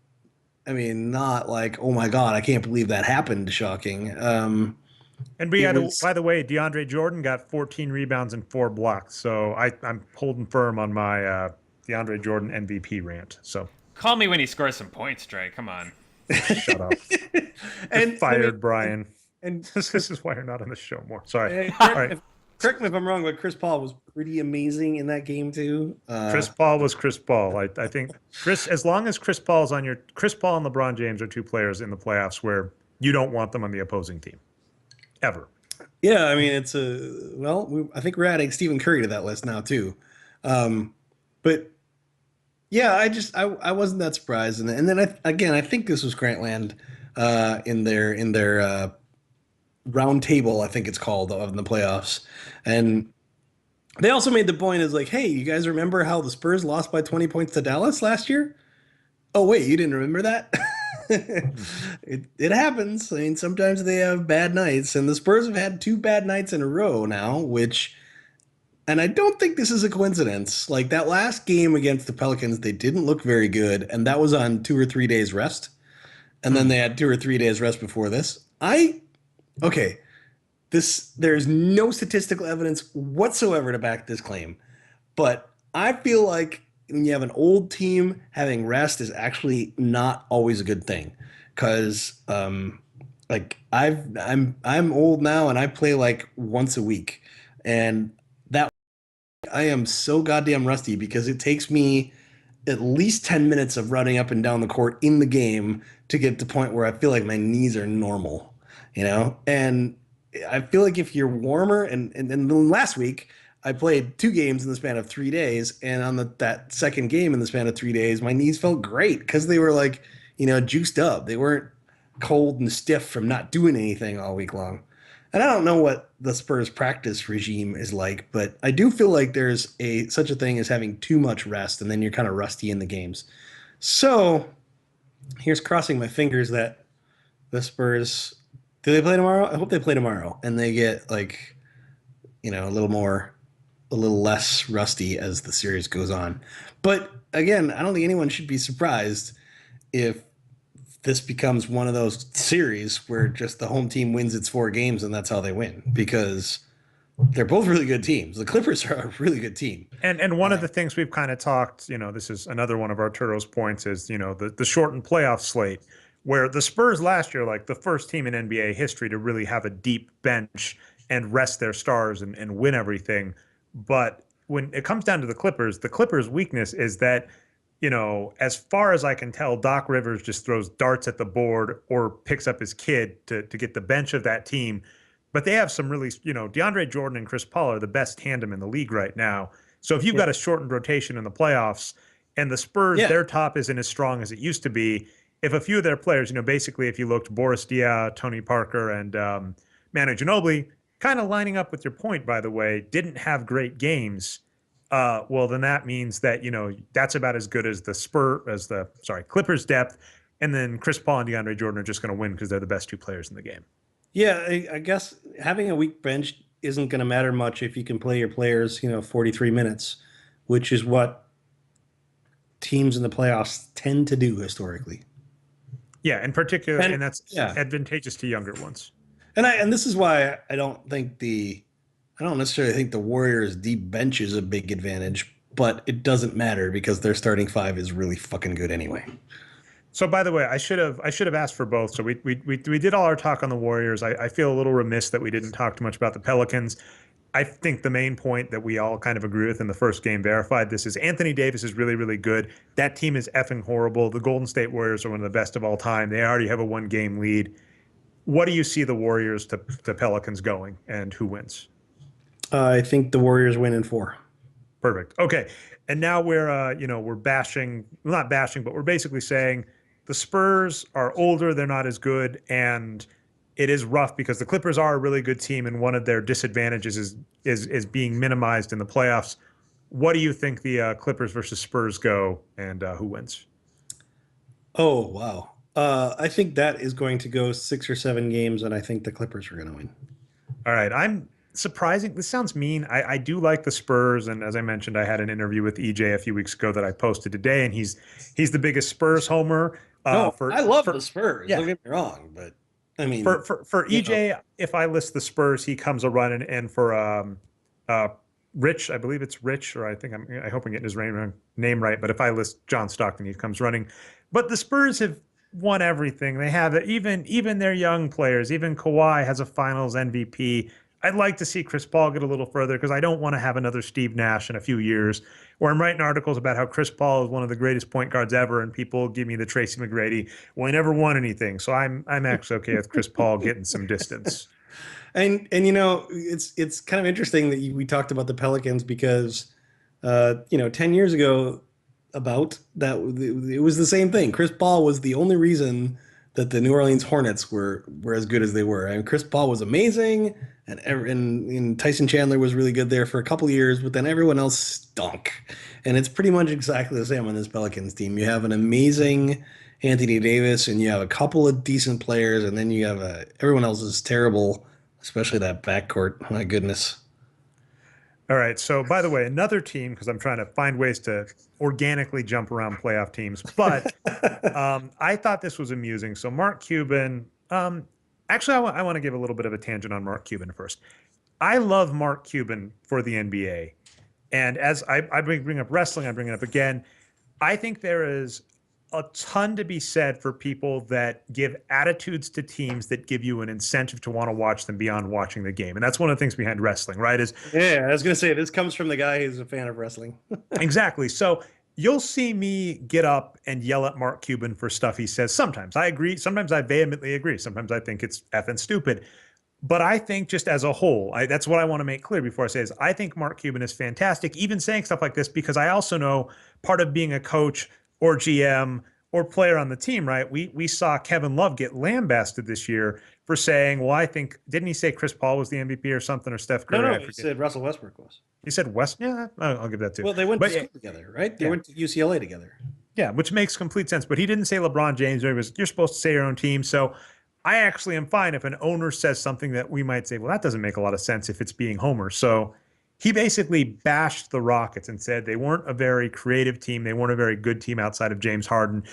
I mean, not like, oh my God, I can't believe that happened shocking. And It was, by the way, DeAndre Jordan got 14 rebounds and 4 blocks. So I'm holding firm on my DeAndre Jordan MVP rant. So Call me when he scores some points, Dre. Come on. shut up. You're and I mean, fired, Brian. and This is why you're not on the show more. Sorry. All correct, right. correct me if I'm wrong, but Chris Paul was pretty amazing in that game too. Chris Paul was Chris Paul. I think as long as Chris Paul and LeBron James are two players in the playoffs where you don't want them on the opposing team ever. Yeah, I mean, I think we're adding Stephen Curry to that list now too. But yeah, I wasn't that surprised, and then again, I think this was Grantland, in their round table, I think it's called, of the playoffs, and they also made the point is like, hey, you guys remember how the Spurs lost by 20 points to Dallas last year? Oh wait, you didn't remember that? It happens. I mean, sometimes they have bad nights, and the Spurs have had two bad nights in a row now, and I don't think this is a coincidence. Like that last game against the Pelicans, they didn't look very good, and that was on 2 or 3 days rest. And then they had 2 or 3 days rest before this. Okay, there's no statistical evidence whatsoever to back this claim, but I feel like when you have an old team, having rest is actually not always a good thing, because like I'm old now and I play like once a week, and that I am so goddamn rusty because it takes me at least 10 minutes of running up and down the court in the game to get to the point where I feel like my knees are normal, And I feel like if you're warmer, and then last week I played 2 games in the span of 3 days, and on that second game in the span of 3 days, my knees felt great because they were like, juiced up. They weren't cold and stiff from not doing anything all week long. And I don't know what the Spurs practice regime is like, but I do feel like there's such a thing as having too much rest, and then you're kind of rusty in the games. So here's crossing my fingers that the Spurs, do they play tomorrow? I hope they play tomorrow, and they get like, a little less rusty as the series goes on. But again, I don't think anyone should be surprised if this becomes one of those series where just the home team wins its 4 games and that's how they win, because they're both really good teams. The Clippers are a really good team. And one of the things we've kind of talked, this is another one of Arturo's points is, the shortened playoff slate, where the Spurs last year, like the first team in NBA history to really have a deep bench and rest their stars and win everything. But when it comes down to the Clippers' weakness is that, as far as I can tell, Doc Rivers just throws darts at the board or picks up his kid to get the bench of that team. But they have some really, DeAndre Jordan and Chris Paul are the best tandem in the league right now. So if you've got a shortened rotation in the playoffs and the Spurs, Yeah. their top isn't as strong as it used to be, if a few of their players, basically if you looked Boris Diaw, Tony Parker, and Manu Ginobili, kind of lining up with your point, by the way, didn't have great games. Well, then that means that, that's about as good as Clippers depth. And then Chris Paul and DeAndre Jordan are just going to win because they're the best two players in the game. Yeah, I guess having a weak bench isn't going to matter much if you can play your players, 43 minutes, which is what teams in the playoffs tend to do historically. Yeah, in particular, and that's advantageous to younger ones. And this is why I don't necessarily think the Warriors' deep bench is a big advantage, but it doesn't matter because their starting five is really fucking good anyway. So, by the way, I should have asked for both. So we did all our talk on the Warriors. I feel a little remiss that we didn't talk too much about the Pelicans. I think the main point that we all kind of agree with in the first game verified this is Anthony Davis is really, really good. That team is effing horrible. The Golden State Warriors are one of the best of all time. They already have a 1-game lead. What do you see the Warriors to Pelicans going, and who wins? I think the Warriors win in 4. Perfect. Okay, and now we're bashing, not bashing, but we're basically saying the Spurs are older, they're not as good, and it is rough because the Clippers are a really good team, and one of their disadvantages is being minimized in the playoffs. What do you think the Clippers versus Spurs go, and who wins? Oh, wow. I think that is going to go 6 or 7 games, and I think the Clippers are going to win. All right. I'm surprising. This sounds mean. I do like the Spurs, and as I mentioned, I had an interview with EJ a few weeks ago that I posted today, and he's the biggest Spurs homer. I love the Spurs. Yeah. Don't get me wrong, but I mean, for EJ, if I list the Spurs, he comes a running, and for Rich, I believe it's Rich, or I hope I'm getting his name right. But if I list John Stockton, he comes running. But the Spurs have won everything. They have even their young players. Even Kawhi has a Finals MVP. I'd like to see Chris Paul get a little further because I don't want to have another Steve Nash in a few years where I'm writing articles about how Chris Paul is one of the greatest point guards ever, and people give me the Tracy McGrady. Well, he never won anything, so I'm actually okay with Chris Paul getting some distance. And it's kind of interesting that we talked about the Pelicans because 10 years ago about that it was the same thing. Chris Paul was the only reason that the New Orleans Hornets were as good as they were. And Chris Paul was amazing, and Tyson Chandler was really good there for a couple of years, but then everyone else stunk. And it's pretty much exactly the same on this Pelicans team. You have an amazing Anthony Davis, and you have a couple of decent players, and then you have everyone else is terrible, especially that backcourt. My goodness. All right. So, by the way, another team, because I'm trying to find ways to organically jump around playoff teams, but I thought this was amusing. So, Mark Cuban, actually, I want to give a little bit of a tangent on Mark Cuban first. I love Mark Cuban for the NBA. And as I bring up wrestling, I bring it up again. I think there is a ton to be said for people that give attitudes to teams that give you an incentive to want to watch them beyond watching the game. And that's one of the things behind wrestling, right? Yeah, I was going to say, this comes from the guy who's a fan of wrestling. Exactly. So you'll see me get up and yell at Mark Cuban for stuff he says. Sometimes I agree. Sometimes I vehemently agree. Sometimes I think it's effing stupid. But I think just as a whole, that's what I want to make clear before I say is I think Mark Cuban is fantastic, even saying stuff like this, because I also know part of being a coach or GM or player on the team, right? We saw Kevin Love get lambasted this year for saying, well, I think, didn't he say Chris Paul was the MVP or something, or Steph Curry? No, he said Russell Westbrook was. He said West? Yeah, I'll give that to. Well, they went to school together, right? They went to UCLA together. Yeah, which makes complete sense. But he didn't say LeBron James. You're supposed to say your own team. So I actually am fine if an owner says something that we might say, well, that doesn't make a lot of sense if it's being Homer. So he basically bashed the Rockets and said they weren't a very creative team. They weren't a very good team outside of James Harden.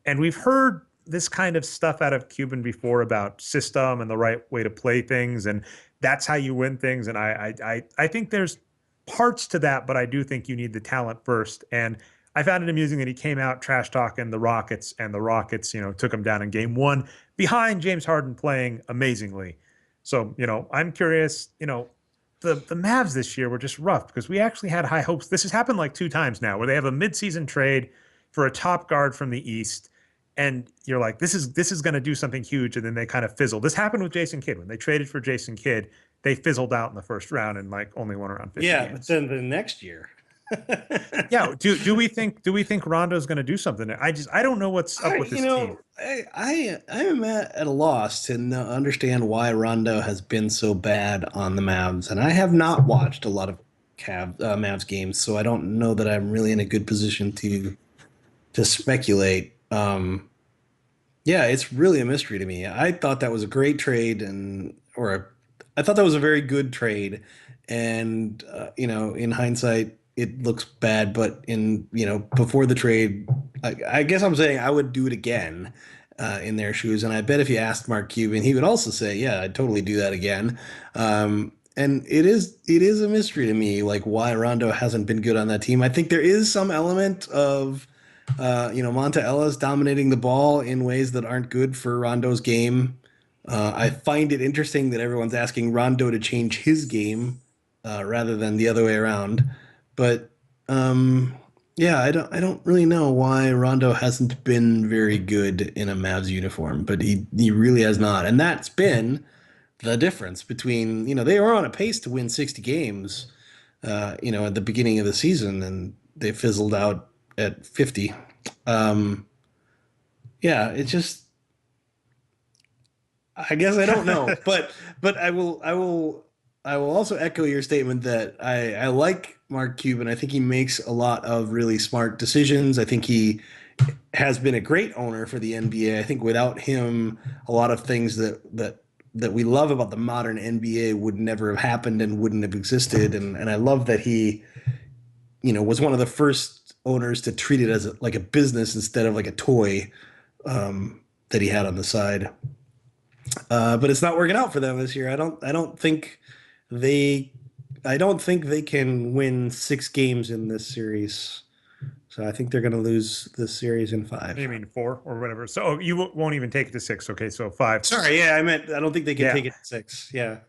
And we've heard this kind of stuff out of Cuban before about system and the right way to play things. And that's how you win things. And I think there's parts to that, but I do think you need the talent first. And I found it amusing that he came out trash talking the Rockets, and the Rockets, took him down in game 1 behind James Harden playing amazingly. So, I'm curious, the Mavs this year were just rough because we actually had high hopes. This has happened like 2 times now where they have a midseason trade for a top guard from the East, and you're like, this is going to do something huge, and then they kind of fizzle. This happened with Jason Kidd when they traded for Jason Kidd. They fizzled out in the first round and like only won around 50 Yeah, games. but then the next year. Yeah, do we think Rondo's going to do something? I don't know what's up with this team. I am at a loss to understand why Rondo has been so bad on the Mavs, and I have not watched a lot of Mavs games, so I don't know that I'm really in a good position to speculate. Yeah, it's really a mystery to me. I thought that was a great trade, I thought that was a very good trade, and in hindsight, it looks bad. But before the trade, I guess I'm saying I would do it again in their shoes, and I bet if you asked Mark Cuban, he would also say, "Yeah, I'd totally do that again." And it is a mystery to me, like why Rondo hasn't been good on that team. I think there is some element of Monta Ellis dominating the ball in ways that aren't good for Rondo's game. I find it interesting that everyone's asking Rondo to change his game rather than the other way around. But yeah, I don't really know why Rondo hasn't been very good in a Mavs uniform, but he really has not, and that's been the difference between they were on a pace to win 60 games, at the beginning of the season, and they fizzled out at 50. Yeah, it's just I guess I don't know, but I will also echo your statement that I like Mark Cuban. I think he makes a lot of really smart decisions. I think he has been a great owner for the NBA. I think without him, a lot of things that we love about the modern NBA would never have happened and wouldn't have existed. And I love that he, was one of the first owners to treat it as like a business instead of like a toy that he had on the side. But it's not working out for them this year. They, I don't think they can win 6 games in this series. So I think they're going to lose this series in 5. You mean 4 or whatever? So you won't even take it to 6. Okay, so 5. Sorry, yeah, I meant I don't think they can Yeah. take it to 6. Yeah.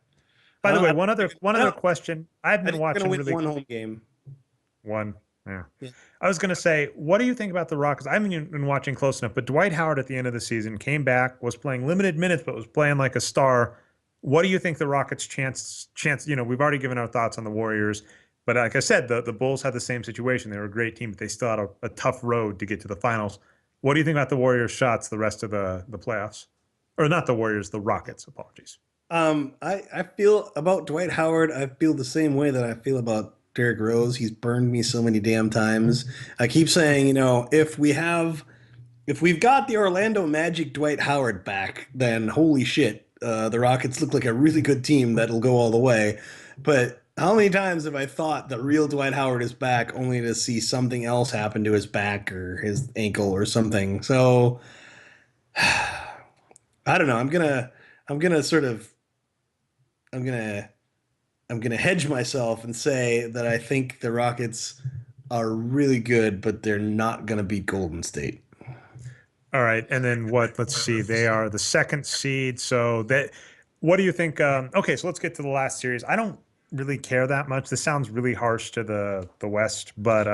By the way, I one other question. I've I been think they're watching going to win really one home game. one. Yeah. Yeah. I was going to say, what do you think about the Rockets? I haven't been watching close enough, but Dwight Howard at the end of the season came back, was playing limited minutes, but was playing like a star. What do you think the Rockets' chance? We've already given our thoughts on the Warriors, but like I said, the Bulls had the same situation. They were a great team, but they still had a tough road to get to the finals. What do you think about the Warriors' shots the rest of the playoffs? Or not the Warriors, the Rockets, apologies. I feel about Dwight Howard, I feel the same way that I feel about Derrick Rose. He's burned me so many damn times. I keep saying, if we've got the Orlando Magic Dwight Howard back, then holy shit, the Rockets look like a really good team that'll go all the way. But how many times have I thought the real Dwight Howard is back only to see something else happen to his back or his ankle or something? So I don't know. I'm gonna hedge myself and say that I think the Rockets are really good, but they're not gonna beat Golden State. All right, and then what? Let's see. They are the 2nd seed. So what do you think? Okay, so let's get to the last series. I don't really care that much. This sounds really harsh to the West, but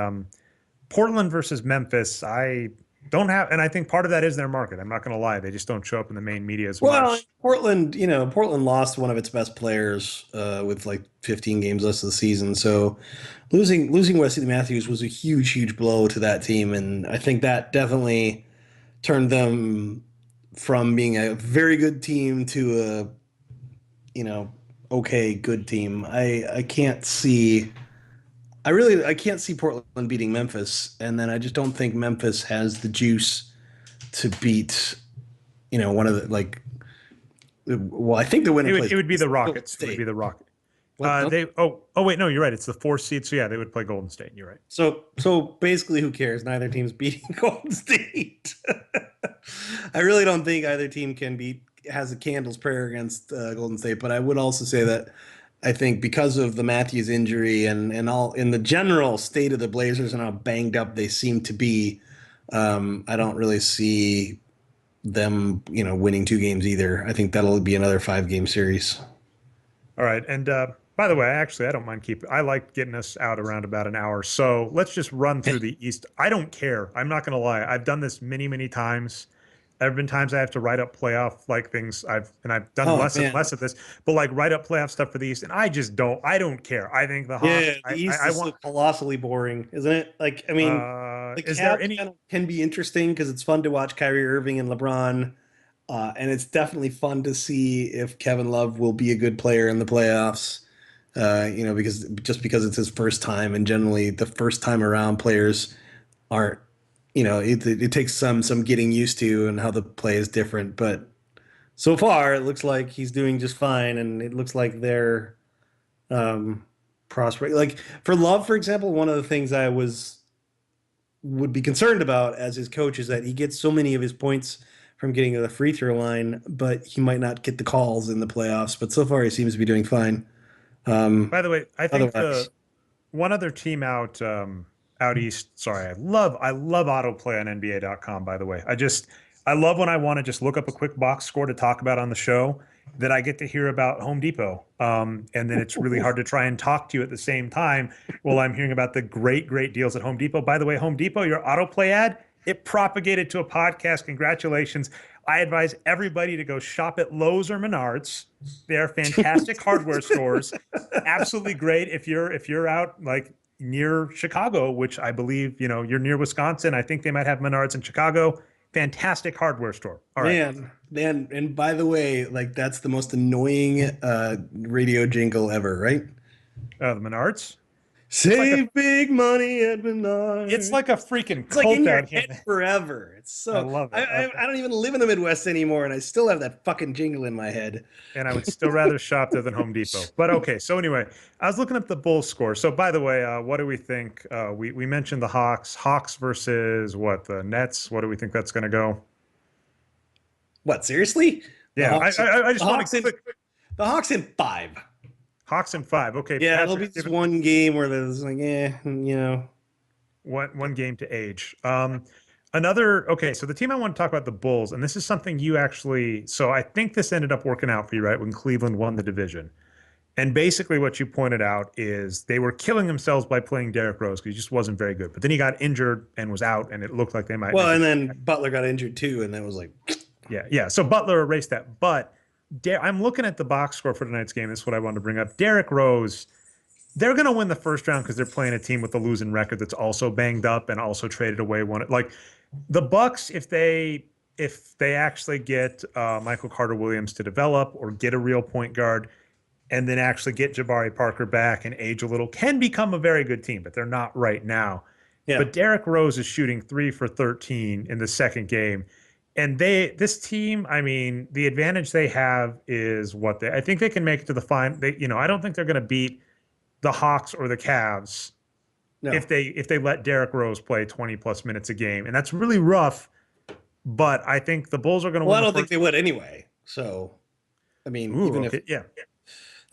Portland versus Memphis, I don't have, and I think part of that is their market. I'm not going to lie; they just don't show up in the main media as much. Portland lost one of its best players with like 15 games left of the season. So losing Wesley Matthews was a huge blow to that team, and I think that definitely turned them from being a very good team to a okay good team. I can't see Portland beating Memphis, and then I just don't think Memphis has the juice to beat one of the I think the winner it would be the Rockets. It would be the Rockets. Wait, no, you're right. It's the 4th seed, so yeah, they would play Golden State. You're right. So basically, who cares? Neither team's beating Golden State. I really don't think either team has a candle's prayer against Golden State. But I would also say that I think because of the Matthews injury and all in the general state of the Blazers and how banged up they seem to be, I don't really see them winning 2 games either. I think that'll be another 5-game series. All right, and By the way, actually, I don't mind keeping. I like getting us out around about an hour. So let's just run through the East. I don't care. I'm not going to lie. I've done this many, many times. There have been times I have to write up playoff like things. I've done Oh less and man, less of this, but like write up playoff stuff for the East, and I just don't. I don't care. I think the Hawks. yeah, the East I is want. so colossally boring, isn't it? Like, I mean, the Is there Cavs any? kind of can be interesting because it's fun to watch Kyrie Irving and LeBron, and it's definitely fun to see if Kevin Love will be a good player in the playoffs. Because it's his first time, and generally the first time around players aren't. It takes some getting used to and how the play is different, but so far it looks like he's doing just fine, and it looks like they're prospering. Like for Love, for example, one of the things would be concerned about as his coach is that he gets so many of his points from getting to the free throw line, but he might not get the calls in the playoffs. But so far, he seems to be doing fine. By the way, I think the Otherwise, one other team out east. Sorry, I love autoplay on NBA.com. By the way, I love when I want to just look up a quick box score to talk about on the show that I get to hear about Home Depot. And then it's really hard to try and talk to you at the same time while I'm hearing about the great, great deals at Home Depot. By the way, Home Depot, your autoplay ad, it propagated to a podcast. Congratulations. I advise everybody to go shop at Lowe's or Menards. They're fantastic hardware stores. Absolutely great if you're out like near Chicago, which I believe, you're near Wisconsin. I think they might have Menards in Chicago. Fantastic hardware store. All right. man, and by the way, like that's the most annoying radio jingle ever, right? The Menards. It's like a Save big money at it's Menards. like a freaking It's like in cult your out here. head forever. It's I so love I, it. I I don't even live in the Midwest anymore, and I still have that fucking jingle in my head. And I would still rather shop there than Home Depot. But okay, so anyway, I was looking up the Bulls score. So by the way, what do we think? We mentioned the Hawks. Hawks versus what? The Nets. What do we think that's going to go? What, seriously? The Yeah, Hawks, I the just want Hawks to in click the Hawks in five. Hawks in five. Okay, Yeah, it'll be Patrick, this give it one game where there's like, one game to age. Another okay, so the team I want to talk about the Bulls, and this is something you actually. So I think this ended up working out for you, right? When Cleveland won the division. And basically, what you pointed out is they were killing themselves by playing Derrick Rose because he just wasn't very good. But then he got injured and was out, and it looked like they might. well, and then Butler got injured too, and that was like, yeah. So Butler erased that. But I'm looking at the box score for tonight's game. This is what I wanted to bring up. Derrick Rose, they're going to win the first round because they're playing a team with a losing record that's also banged up and also traded away one. Like the Bucks, if they actually get Michael Carter Williams to develop or get a real point guard and then actually get Jabari Parker back and age a little, can become a very good team, but they're not right now. yeah. But Derrick Rose is shooting 3 for 13 in the second game. And this team, I mean, the advantage they have is I think they can make it to the final. I don't think they're going to beat the Hawks or the Cavs No. if they let Derrick Rose play 20 plus minutes a game. And that's really rough, but I think the Bulls are going to Well, win. I don't think they would anyway. So, I mean, Ooh, even okay. if Yeah.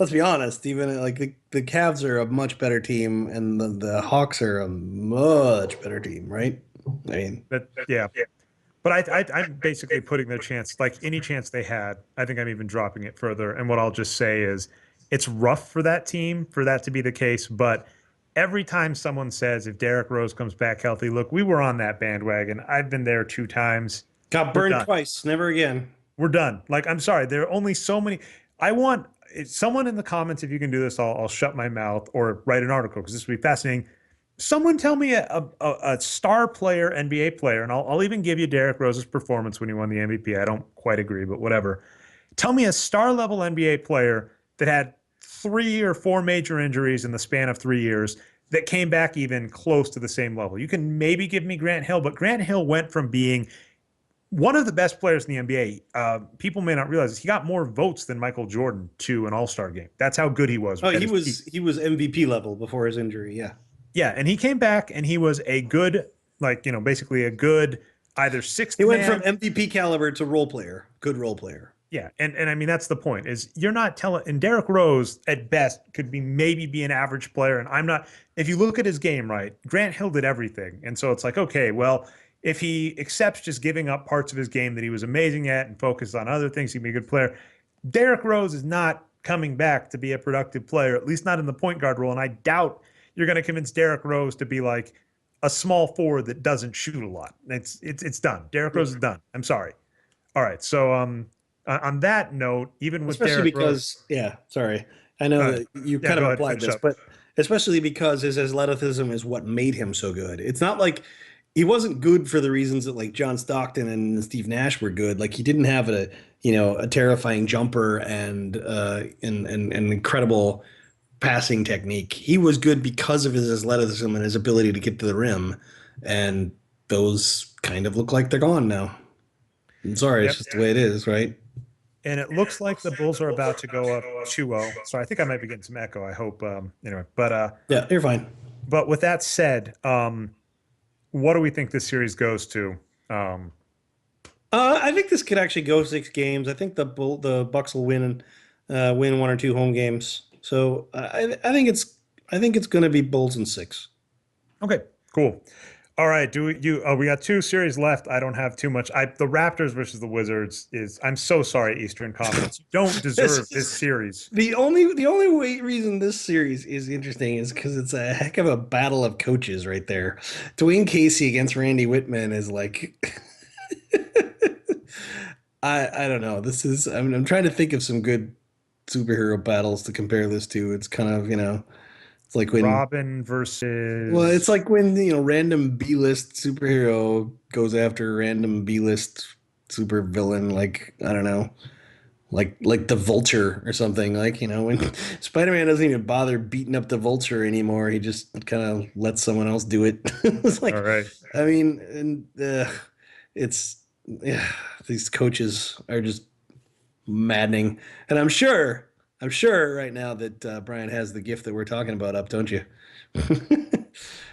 let's be honest, even like the Cavs are a much better team, and the Hawks are a much better team, right? I mean, Yeah. But I'm basically putting their chance, like any chance they had. I think I'm even dropping it further. And what I'll just say is it's rough for that team for that to be the case. But every time someone says if Derrick Rose comes back healthy, look, we were on that bandwagon. I've been there 2 times. got We're burned done. twice, never again. We're done. Like, I'm sorry. There are only so many. I want someone in the comments, if you can do this, I'll shut my mouth or write an article because this would be fascinating. Someone tell me a star player, NBA player, and I'll even give you Derrick Rose's performance when he won the MVP. I don't quite agree, but whatever. Tell me a star level NBA player that had 3 or 4 major injuries in the span of 3 years that came back even close to the same level. You can maybe give me Grant Hill, but Grant Hill went from being one of the best players in the NBA. People may not realize this. He got more votes than Michael Jordan to an All-Star game. That's how good he was. Oh, he was MVP level before his injury. Yeah. Yeah, and he came back and he was a good, basically a good either sixth He went man. from MVP caliber to role player, good role player. Yeah, and I mean that's the point is you're not telling. And Derrick Rose at best could maybe be an average player, and I'm not. If you look at his game, right, Grant Hill did everything, and so it's like okay, well, if he accepts just giving up parts of his game that he was amazing at and focused on other things, he can be a good player. Derrick Rose is not coming back to be a productive player, at least not in the point guard role. And I doubt you're going to convince Derrick Rose to be like a small forward that doesn't shoot a lot. It's done. Derrick Rose is done. I'm sorry. All right. So on that note, even with Especially Derrick Rose, because, yeah, sorry. I know that you yeah, kind of go ahead, applied finish this, up. but especially because his athleticism is what made him so good. It's not like he wasn't good for the reasons that like John Stockton and Steve Nash were good. Like he didn't have a terrifying jumper and an incredible passing technique. He was good because of his athleticism and his ability to get to the rim. And those kind of look like they're gone now. I'm sorry, it's Yep. just the way it is, right? And it looks like the Bulls are about to go up 2-0. So I think I might be getting some echo. I hope. Anyway, Yeah, you're fine. but with that said, what do we think this series goes to? I think this could actually go 6 games. I think the Bucks will win 1 or 2 home games. So I think it's going to be Bulls in 6. Okay, cool. All right, we got 2 series left. I don't have too much. The Raptors versus the Wizards is. I'm so sorry, Eastern Conference. You don't deserve this series. The only reason this series is interesting is because it's a heck of a battle of coaches right there. Dwayne Casey against Randy Whitman is like. I don't know. I'm trying to think of some good superhero battles to compare this to. It's kind of it's like when Robin versus. Well, it's like when random B-list superhero goes after random B-list super villain, like I don't know, like the Vulture or something. Like when Spider-Man doesn't even bother beating up the Vulture anymore, he just kind of lets someone else do it. It's like, all right. I mean, and these coaches are just maddening, and I'm sure right now that Brian has the gift that we're talking about up, don't you?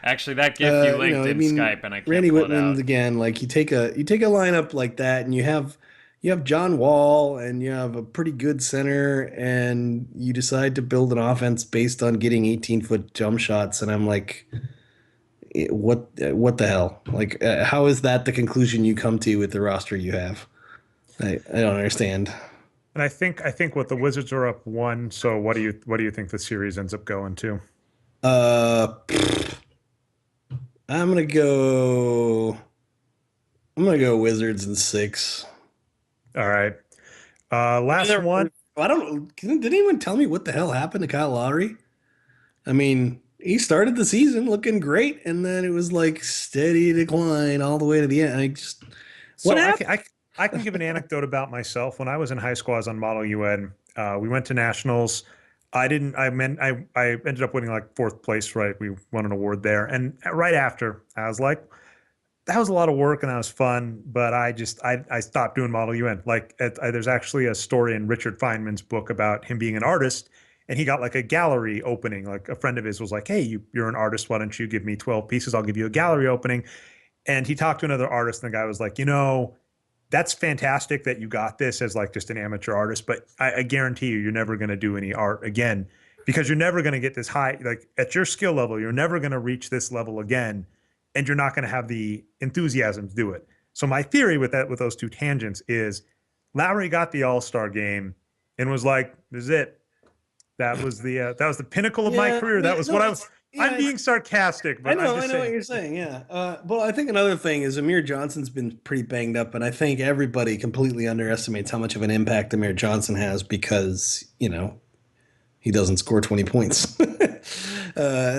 Actually, that gift you linked in Skype, and I can't Randy pull Whitman it out. again. Like you take a lineup like that, and you have John Wall, and you have a pretty good center, and you decide to build an offense based on getting 18-foot jump shots, and I'm like, what the hell? Like, how is that the conclusion you come to with the roster you have? I don't understand. And I think what the Wizards are up 1. So what do you think the series ends up going to? I'm gonna go Wizards in 6. All right. Last one. I don't. Did anyone tell me what the hell happened to Kyle Lowry? I mean, he started the season looking great, and then it was like steady decline all the way to the end. What happened? I can give an anecdote about myself. When I was in high school, I was on Model UN. We went to nationals. I ended up winning like 4th place, right? We won an award there. And right after, I was like, that was a lot of work and that was fun, but I stopped doing Model UN. Like there's actually a story in Richard Feynman's book about him being an artist, and he got like a gallery opening. Like a friend of his was like, hey, you're an artist. Why don't you give me 12 pieces? I'll give you a gallery opening. And he talked to another artist, and the guy was like, that's fantastic that you got this as like just an amateur artist, but I guarantee you're never going to do any art again, because you're never going to get this high, like at your skill level, you're never going to reach this level again, and you're not going to have the enthusiasm to do it. So my theory with those 2 tangents is Lowry got the All-Star game and was like, this is it. That was the pinnacle of my career. That was what I was. Yeah, I'm being sarcastic, but I know what you're saying. Yeah. Well, I think another thing is Amir Johnson's been pretty banged up, and I think everybody completely underestimates how much of an impact Amir Johnson has because he doesn't score 20 points.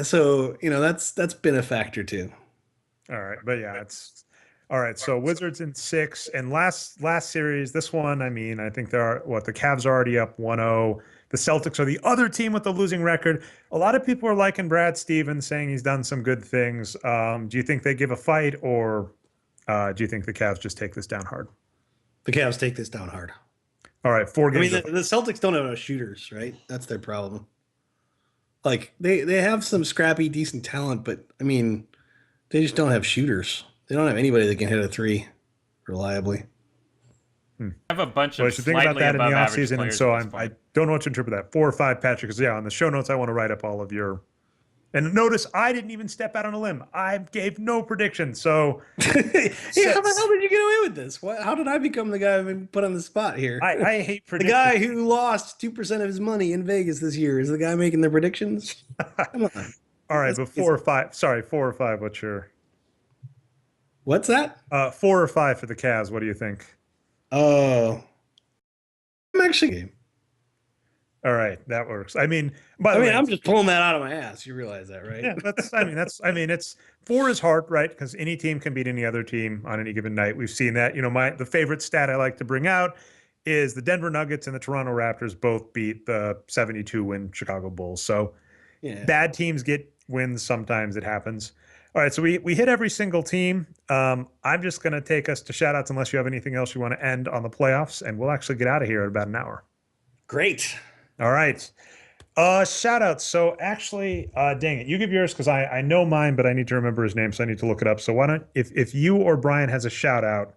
So that's been a factor too. All right, but yeah, it's all right. So Wizards in 6, and last series. This one, I mean, I think the Cavs are already up 1-0. The Celtics are the other team with the losing record. A lot of people are liking Brad Stevens, saying he's done some good things. Do you think they give a fight, or do you think the Cavs just take this down hard? The Cavs take this down hard. All right, 4 games. I mean, the Celtics don't have enough shooters, right? That's their problem. Like they have some scrappy, decent talent, but I mean, they just don't have shooters. They don't have anybody that can hit a 3 reliably. I have a bunch Well, I of should think about slightly that in the above average offseason, and players so at this I point. don't know what to interpret that. 4 or 5, Patrick, because on the show notes I want to write up all of your And notice I didn't even step out on a limb. I gave no prediction. So, Hey, how the hell did you get away with this? How did I become the guy being put on the spot here? I hate The predictions. guy who lost 2% of his money in Vegas this year is the guy making the predictions. Come on. All right, but 4 or 5. Sorry, 4 or 5. What's your What's that? 4 or 5 for the Cavs? What do you think? Oh, I'm actually. All right, that works. I mean, by the way, I'm just pulling that out of my ass. You realize that, right? yeah, it's 4 is hard, right? Because any team can beat any other team on any given night. We've seen that. The favorite stat I like to bring out is the Denver Nuggets and the Toronto Raptors both beat the 72-win Chicago Bulls. So Yeah. bad teams get wins. Sometimes it happens. All right, so we hit every single team. I'm just going to take us to shout outs unless you have anything else you want to end on the playoffs, and we'll actually get out of here in about an hour. Great. All right. Shout outs. So actually, dang it, you give yours because I know mine, but I need to remember his name, so I need to look it up. So why don't if you or Brian has a shout out,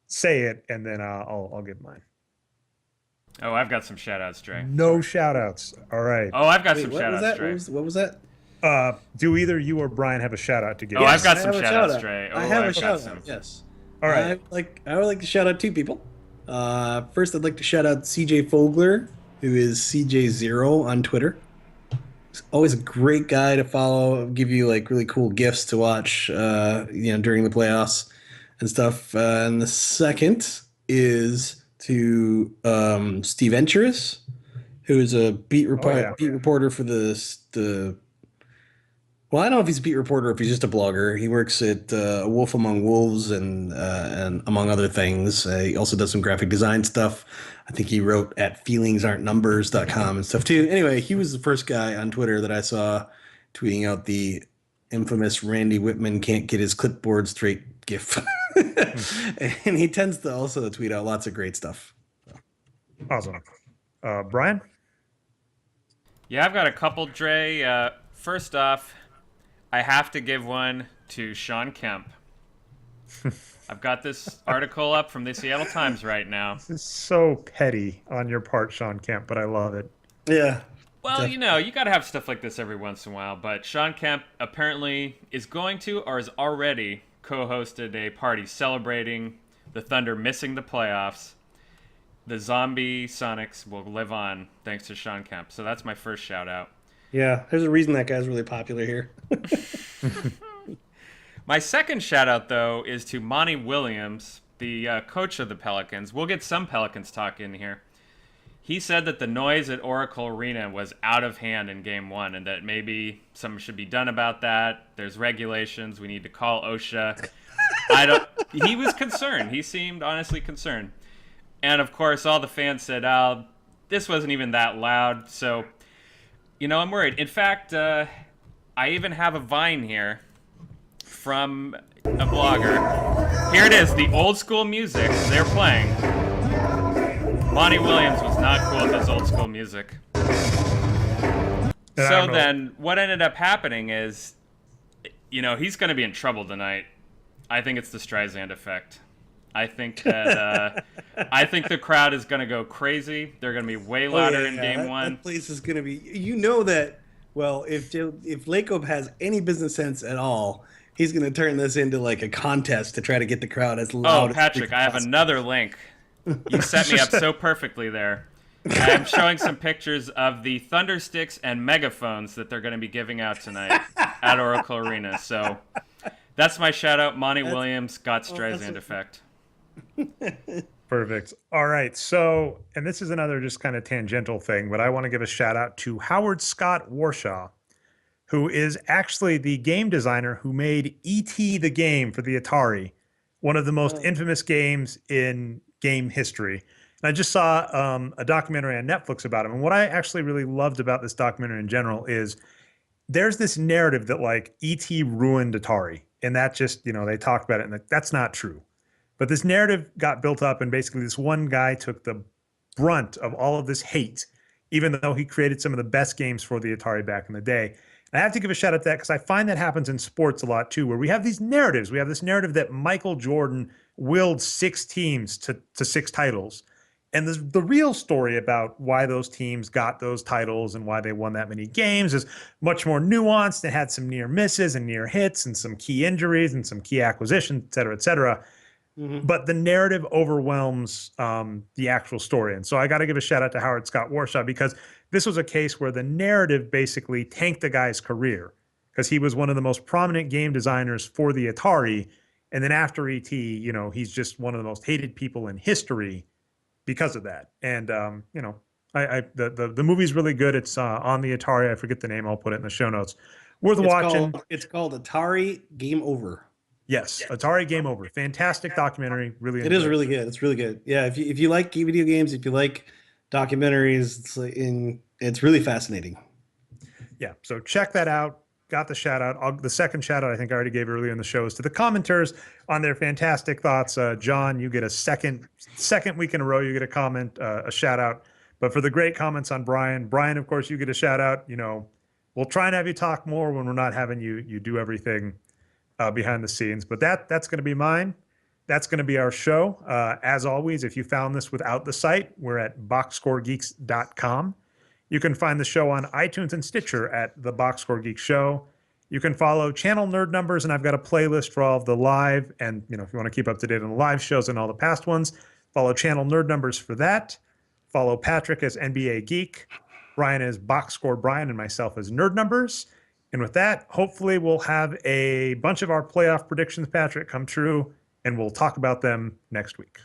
say it, and then I'll give mine. Oh, I've got some shout outs, Dre. No shout outs. All right. Oh, I've got Wait, some what shout was outs, that? Dre. What was that? Do either you or Brian have a shout out to give? Oh, I've got I some have a shout outs, shout-out. Dre. I Oh, have a I've got shout some. out. Yes. All right. I would like to shout out 2 people. First, I'd like to shout out CJ Fogler, who is CJ0 on Twitter. He's always a great guy to follow. Give you like really cool gifts to watch, during the playoffs and stuff. And the second is to Steve Encherus, who is a beat reporter for the. Well, I don't know if he's a beat reporter or if he's just a blogger. He works at Wolf Among Wolves and among other things. He also does some graphic design stuff. I think he wrote at feelingsaren'tnumbers.com and stuff too. Anyway, he was the first guy on Twitter that I saw tweeting out the infamous Randy Whitman can't get his clipboard straight gif. And he tends to also tweet out lots of great stuff. Awesome. Brian? Yeah, I've got a couple, Dre. First off, I have to give one to Sean Kemp. I've got this article up from the Seattle Times right now. This is so petty on your part, Sean Kemp, but I love it. Yeah. Well, you got to have stuff like this every once in a while, but Sean Kemp apparently is going to or has already co-hosted a party celebrating the Thunder missing the playoffs. The zombie Sonics will live on thanks to Sean Kemp. So that's my first shout out. Yeah, there's a reason that guy's really popular here. My second shout out, though, is to Monty Williams, the coach of the Pelicans. We'll get some Pelicans talk in here. He said that the noise at Oracle Arena was out of hand in Game 1 and that maybe something should be done about that. There's regulations. We need to call OSHA. He was concerned. He seemed honestly concerned. And, of course, all the fans said, this wasn't even that loud. So, I'm worried. In fact, I even have a Vine here from a blogger. Here it is, the old school music they're playing. Monty Williams was not cool with his old school music. So then what ended up happening is, he's going to be in trouble tonight. I think it's the Streisand effect. I think that the crowd is going to go crazy. They're going to be way louder in Game 1. That place is going to be. That. Well, if Lacob has any business sense at all, he's going to turn this into like a contest to try to get the crowd as loud. Oh, Patrick, I have another link. You set me up so perfectly there. I'm showing some pictures of the thunder sticks and megaphones that they're going to be giving out tonight at Oracle Arena. So that's my shout out. Monty Williams got Streisand effect. Perfect. All right. So, and this is another just kind of tangential thing, but I want to give a shout out to Howard Scott Warshaw, who is actually the game designer who made E.T. the game for the Atari, one of the most infamous games in game history. And I just saw a documentary on Netflix about him. And what I actually really loved about this documentary in general is there's this narrative that like E.T. ruined Atari. And that just, they talked about it and that's not true. But this narrative got built up and basically this one guy took the brunt of all of this hate, even though he created some of the best games for the Atari back in the day. And I have to give a shout out to that because I find that happens in sports a lot too, where we have these narratives. We have this narrative that Michael Jordan willed 6 teams to 6 titles. And the real story about why those teams got those titles and why they won that many games is much more nuanced. It had some near misses and near hits and some key injuries and some key acquisitions, et cetera, et cetera. Mm-hmm. But the narrative overwhelms the actual story. And so I got to give a shout out to Howard Scott Warshaw, because this was a case where the narrative basically tanked the guy's career, because he was one of the most prominent game designers for the Atari. And then after ET, he's just one of the most hated people in history because of that. And the movie's really good. It's on the Atari. I forget the name. I'll put it in the show notes. Worth watching. It's called Atari Game Over. Yes, Atari Game Over. Fantastic documentary. Really, it is really good. It's really good. Yeah, if you like video games, if you like documentaries, it's really fascinating. Yeah, so check that out. Got the shout out. The second shout out I think I already gave earlier in the show is to the commenters on their fantastic thoughts. John, you get a second week in a row. You get a comment, a shout out. But for the great comments on Brian, of course, you get a shout out. We'll try and have you talk more when we're not having you do everything behind the scenes. But that's going to be mine. That's going to be our show. As always, if you found this without the site, we're at boxscoregeeks.com. You can find the show on iTunes and Stitcher at The Boxscore Geek Show. You can follow Channel Nerd Numbers, and I've got a playlist for all of the live. And if you want to keep up to date on the live shows and all the past ones, follow Channel Nerd Numbers for that. Follow Patrick as NBA Geek, Brian as Boxscore Brian, and myself as Nerd Numbers. And with that, hopefully we'll have a bunch of our playoff predictions, Patrick, come true, and we'll talk about them next week.